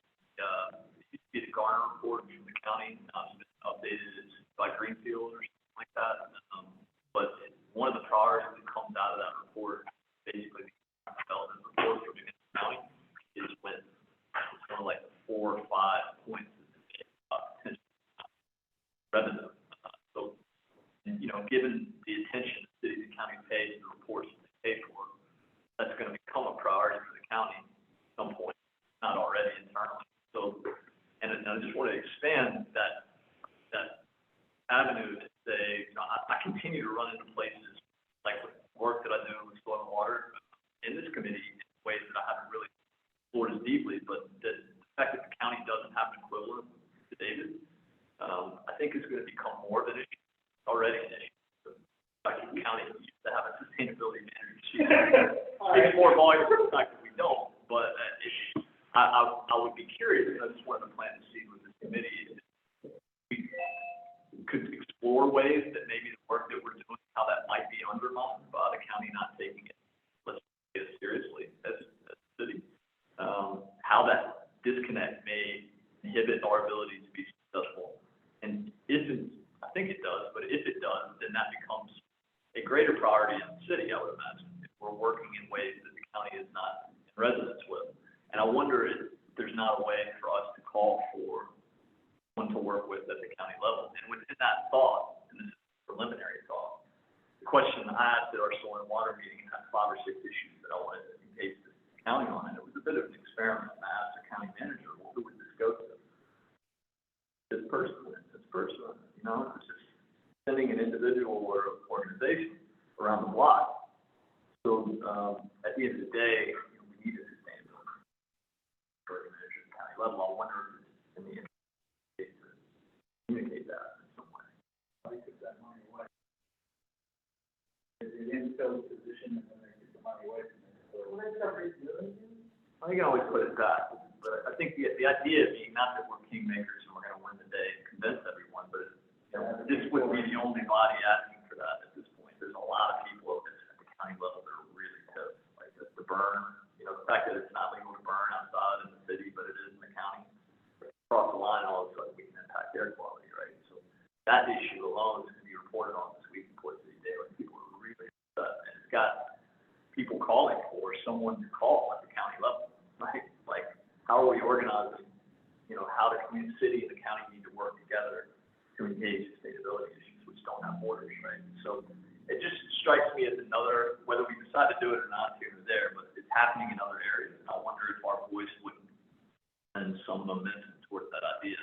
used to be the Garner report from the county, now it's been updated by Greenfield or something like that. But one of the priorities that comes out of that report, basically the development report from the county, is when it's kind of like 4 or 5 points of revenue. So, you know, given the attention the city and county pay to the reports that they pay for, that's going to become a priority for the county at some point, not already internally. So, and I just want to expand that avenue to say, you know, I continue to run into places like with work that I do with soil and water in this committee in ways that I haven't really explored as deeply, but the fact that the county doesn't have an equivalent to David, I think is going to become more of an issue, already an issue. Like the county used to have a sustainability manager. Maybe more volume for the fact that we don't, but I would be curious, and I just wanted to plant the seed with this committee. We could explore ways that maybe the work that we're doing, how that might be undermined by the county not taking it, let's take it seriously as a city. How that disconnect may inhibit our ability to be successful. And I think it does, but if it does, then that becomes a greater priority in the city, I would imagine, if we're working in ways that the county is not in resonance with. And I wonder if there's not a way for us to call for one to work with at the county level. And within that thought, and this is for preliminary thought. The question I asked at our soil and water meeting had 5 or 6 issues that I wanted to engage the county on, and it was a bit of an experiment. I asked the county manager, well, who would this go to? This person, you know, it's just sending an individual or organization around the block. So, at the end of the day, you know, we need a sustainability organization at the county level. I wonder if it's in the interest to communicate that in some way. I took that money away. Is it in so position and then they get the money away from it? So what is that really? I think I always put it that, but I think the idea being not that we're kingmakers and we're gonna win the day and convince everyone, but you know, this would be the only body asking for that at this point. There's a lot of people at the county level that are really pissed, like the burn, you know, the fact that it's not legal to burn outside in the city, but it is in the county. Across the line, all of a sudden we can impact air quality, right? So that issue alone is gonna be reported on this week in Port City Daily. People are really upset, and it's got people calling for someone to call at the county level, right? Like, how are we organizing, you know, how the community, city and the county need to work together to engage sustainability issues which don't have borders, right? So it just strikes me as another, whether we decide to do it or not here or there, but it's happening in other areas. And I wonder if our voice wouldn't send some momentum towards that idea.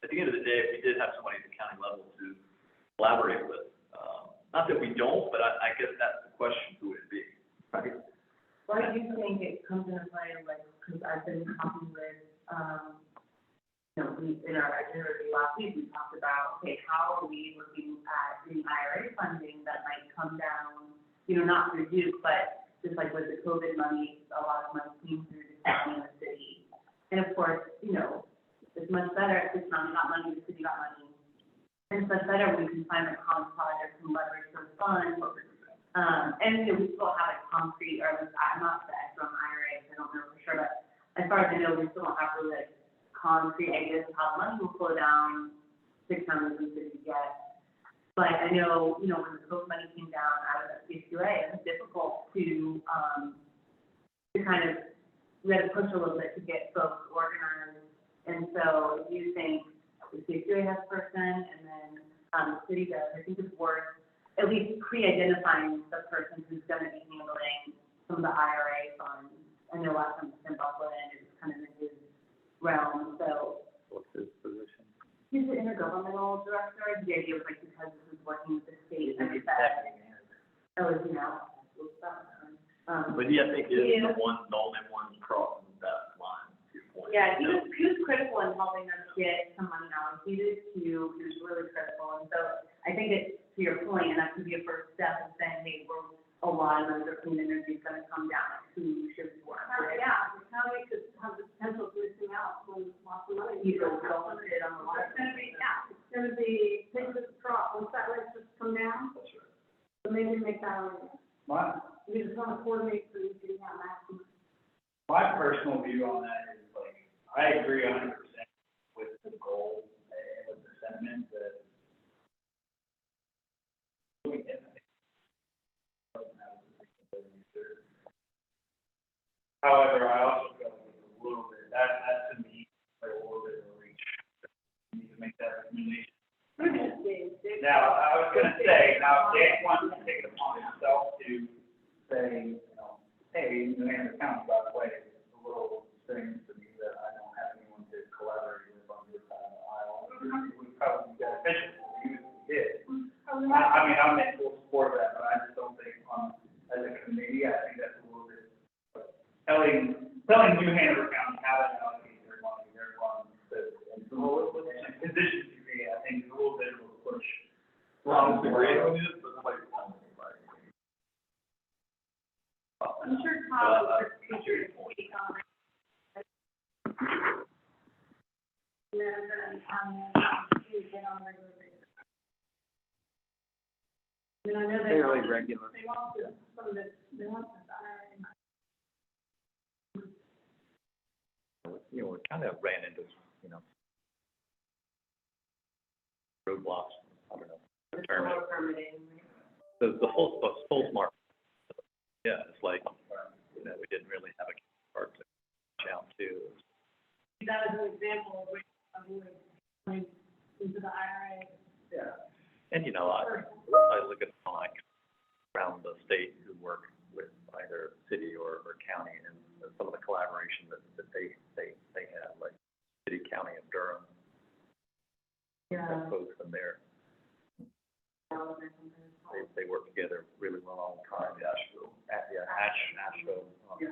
At the end of the day, if we did have somebody at the county level to collaborate with, not that we don't, but I guess that's the question, who would it be, right? Why do you think it comes into play, like, because I've been talking with, you know, in our itinerary last week, we talked about, okay, how are we looking at the IRA funding that might come down, you know, not through Duke, but just like with the COVID money, a lot of money came through the county and the city. And of course, you know, it's much better if the county got money, the city got money. And it's much better when we can find a common project and leverage those funds. And, you know, we still have a concrete, or at least I'm not the expert on IRA, so I don't know for sure, but as far as I know, we still don't have really like concrete ideas of how the money will flow down 6 times in the city yet. But I know, you know, when the COVID money came down out of the CSUA, it was difficult to kind of, we had to push a little bit to get folks organized. And so if you think the CSUA has a person and then the city does, I think it's worth at least pre-identifying the person who's going to be handling some of the IRA funds. I know last time Tim Buckland, it was kind of in his realm, so. What's his position? He's the intergovernmental director. The idea was like, because this is working with the state, and oh, is he now? But he, I think, is the only one crossing that line, to your point. Yeah, he was critical in helping us get some money out. He did too. He was really critical, and so I think it's, to your point, and that could be a first step in saying, hey, we're, a lot of under clean energy is going to come down to who should we work with. Yeah, the county could have the potential of losing out when lots of money. You don't know it on the water. It's gonna be, yeah, it's gonna be, things that drop, once that rate just come down, That's right. so maybe make that argument. We just wanna coordinate so we can have maximum. My personal view on that is like, I agree 100% with the goal and with the sentiment that we can. However, I also feel like it's a little bit, that to me, like a little bit of a reach. We need to make that recommendation. Now, I was gonna say, now, if Dan wants to take it upon himself to say, you know, hey, New Hampshire County, by the way, it's a little strange to me that I don't have anyone to collaborate with on this side of the aisle. It would probably be beneficial for you if we did. I mean, I'm in full support of that, but I just don't think as a committee, I think that's a little bit, telling New Hanover County how to allocate their money, and positions to be, I think, is a little bit of a push. Well, I'm agreeing with you, but nobody's telling anybody. I'm sure Todd will feature speak on it. And then, we get on regular basis. I mean, I know they Fairly want, regular. they want this, some of this, they want this IRA. You know, we kind of ran into, you know, roadblocks, I don't know. The solar permitting. The whole smart. Yeah, it's like, you know, we didn't really have a part to reach out to. That is an example of where I'm going into the IRA. Yeah. And, you know, state who work with either city or county, and some of the collaboration that they have, like city, county of Durham, have folks in there. They work together really well all the time. Asheville,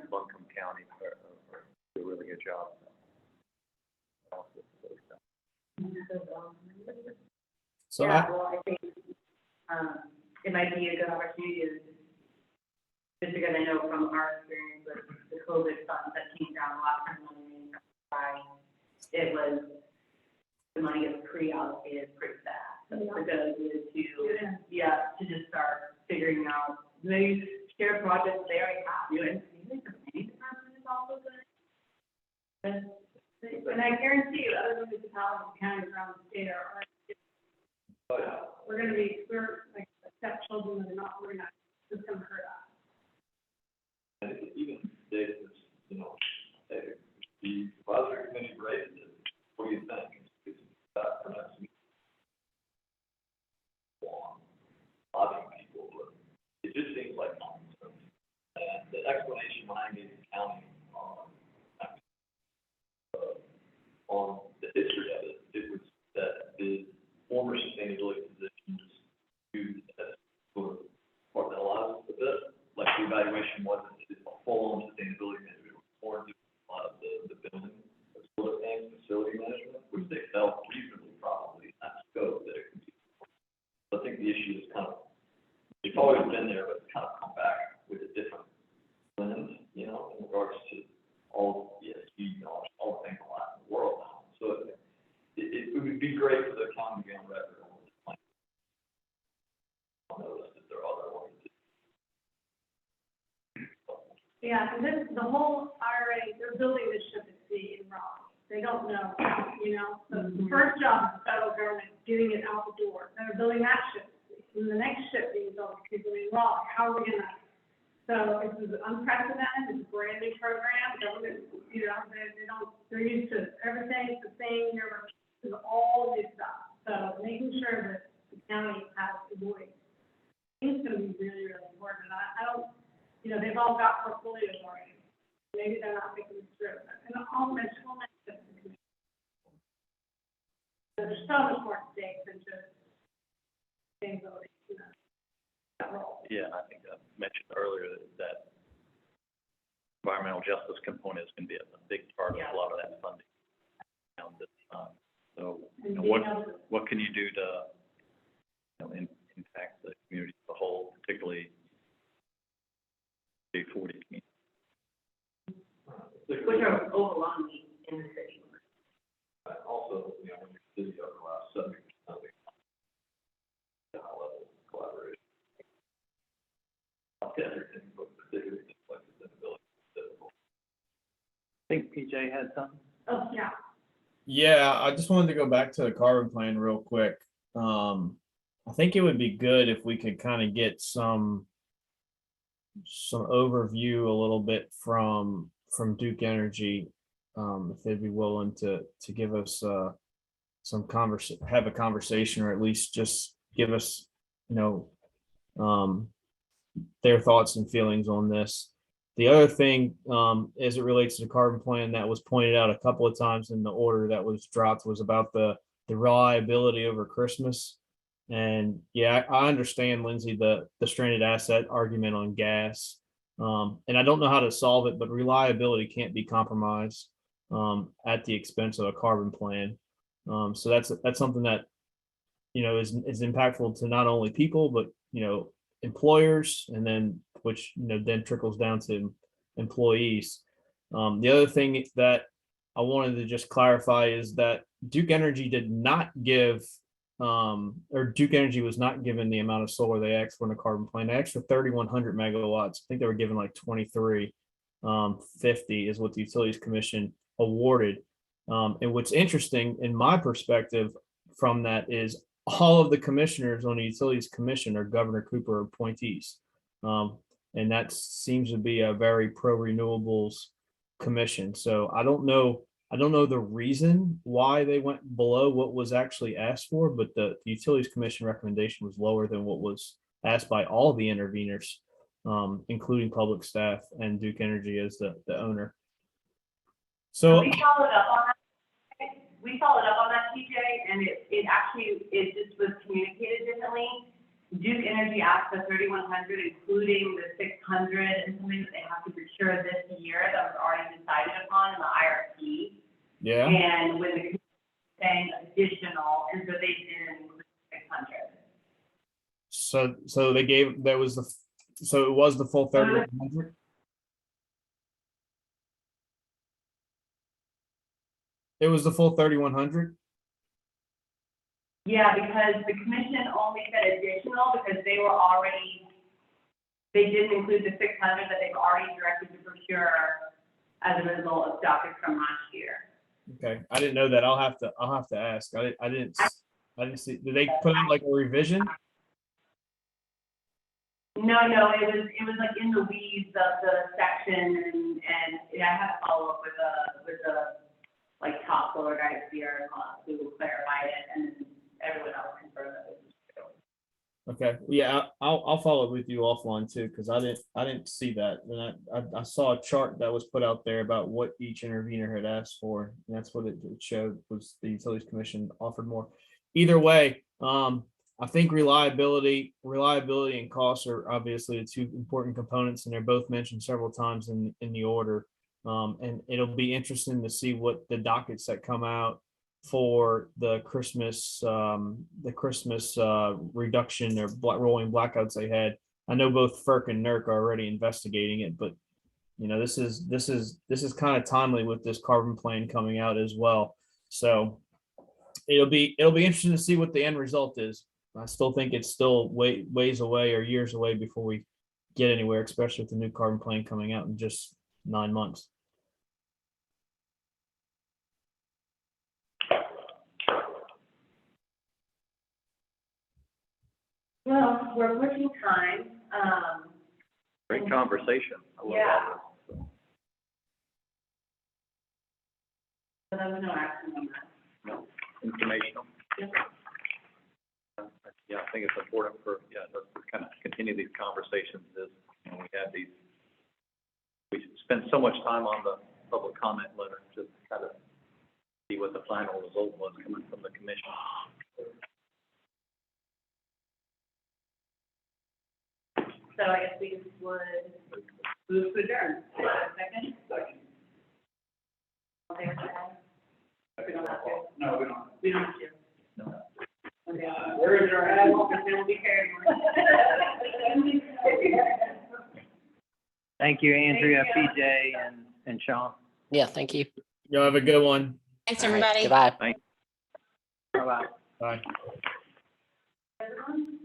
Buncombe County do a really good job. So Yeah, well, I think, it might be a good opportunity to, just because I know from our experience with the COVID funds that came down last time when we it was, the money is pre-allocated pretty fast. So it's a good idea to just start figuring out, maybe share projects they already have, and the planning department is also good. And I guarantee you, other municipalities and counties around the state are, we're like stepchildren, and we're not, it's gonna hurt us. And even today, the advisory committee raised it. What do you think? It's that perhaps on lobbying people, but it just seems like common sense. And the explanation when I gave the county on the history of it, it was that the former sustainability positions used as sort of compartmentalized a bit, like the evaluation wasn't a full-on sustainability management, it was more just a lot of the building sort of things, facility management, which they felt reasonably probably in that scope that it could be. So I think the issue is kind of, it's always been there, but it's kind of come back with a different lens, in regards to all ESG knowledge, all the things in the world now. So it would be great for the county to be on record on this plan. I'll notice that there are other ones. Yeah, and this, the whole IRA, they're building this ship at sea in Raleigh. They don't know, so the first job of the federal government is getting it out the door. They're building that ship at sea. And the next ship being built is in Raleigh. How are we gonna? So this is unprecedented, it's a brand new program, government, they're used to everything, it's the same, there's all new stuff. So making sure that the county has a voice, I think it's gonna be really, really important. And I don't, they've all got portfolios already. Maybe they're not making this through, and I'll mention this. There's so much more at stake than just sustainability, that role. Yeah, and I think I mentioned earlier that environmental justice component is going to be a big part of a lot of that funding around this time. So, what can you do to, impact the community as a whole, particularly the 40 communities? Which are overwhelmingly in the city. Also, when your city overlaps 70% of the high level collaboration. Everything, but particularly things like sustainability. I think PJ had something. Oh, yeah. yeah, I just wanted to go back to the carbon plan real quick. I think it would be good if we could kind of get some overview a little bit from Duke Energy, if they'd be willing to give us have a conversation, or at least just give us their thoughts and feelings on this. The other thing, as it relates to the carbon plan that was pointed out a couple of times in the order that was dropped, was about the reliability over Christmas. And yeah, I understand, Lindsay, the stranded asset argument on gas. And I don't know how to solve it, but reliability can't be compromised at the expense of a carbon plan. So that's something that is impactful to not only people, but employers, and then which then trickles down to employees. The other thing that I wanted to just clarify is that Duke Energy did not give or Duke Energy was not given the amount of solar they asked for in the carbon plan. They asked for 3,100 megawatts. I think they were given like 2,350 is what the Utilities Commission awarded. And what's interesting in my perspective from that is all of the commissioners on the Utilities Commission are Governor Cooper appointees. And that seems to be a very pro-renewables commission. So I don't know the reason why they went below what was actually asked for, but the Utilities Commission recommendation was lower than what was asked by all the interveners. including public staff and Duke Energy as the owner. So So, we followed up on that, TJ, and it actually, it just was communicated differently. Duke Energy asked for 3,100, including the 600 and something that they have to procure this year that was already decided upon in the IRP. yeah, And when the commission was saying additional, and so they didn't include 600. so they gave, that was so it was the full 3,100? It was the full 3,100? Yeah, because the commission only said additional because they didn't include the 600 that they've already directed to procure as a result of dockets from last year. Okay, I didn't know that. I'll have to ask. I didn't see, did they put out like a revision? No, it was like in the weeds of the section and I had to follow up with the like top solar guys here who clarified it and then everyone else confirmed that it was true. Okay, yeah, I'll follow up with you offline too, because I didn't see that. And I saw a chart that was put out there about what each intervener had asked for, and that's what it showed was the Utilities Commission offered more. Either way, I think reliability and costs are obviously the two important components, and they're both mentioned several times in the order. And it'll be interesting to see what the dockets that come out for the Christmas reduction or rolling blackouts they had. I know both FERC and NERC are already investigating it, but you know, this is kind of timely with this carbon plan coming out as well. So it'll be interesting to see what the end result is. I still think it's still ways away or years away before we get anywhere, especially with the new carbon plan coming out in just 9 months. Well, we're pushing time. Great conversation. I love Yeah. all this. So there was no action on that. No, informational. Yep. Yeah, I think it's important for, to kind of continue these conversations as, you know, we spend so much time on the public comment letter, just to kind of see what the final result was coming from the commission. So I guess we just would move to adjourn. Second? Okay, we don't have to. No, we don't. We don't have to. No. Okay. Where is our ad? We'll be carrying. Thank you, Andrea, Thank you. PJ, and Sean. Yeah, thank you. Y'all have a good one. Thanks, All right, everybody. Goodbye. Bye-bye. Bye. Everyone?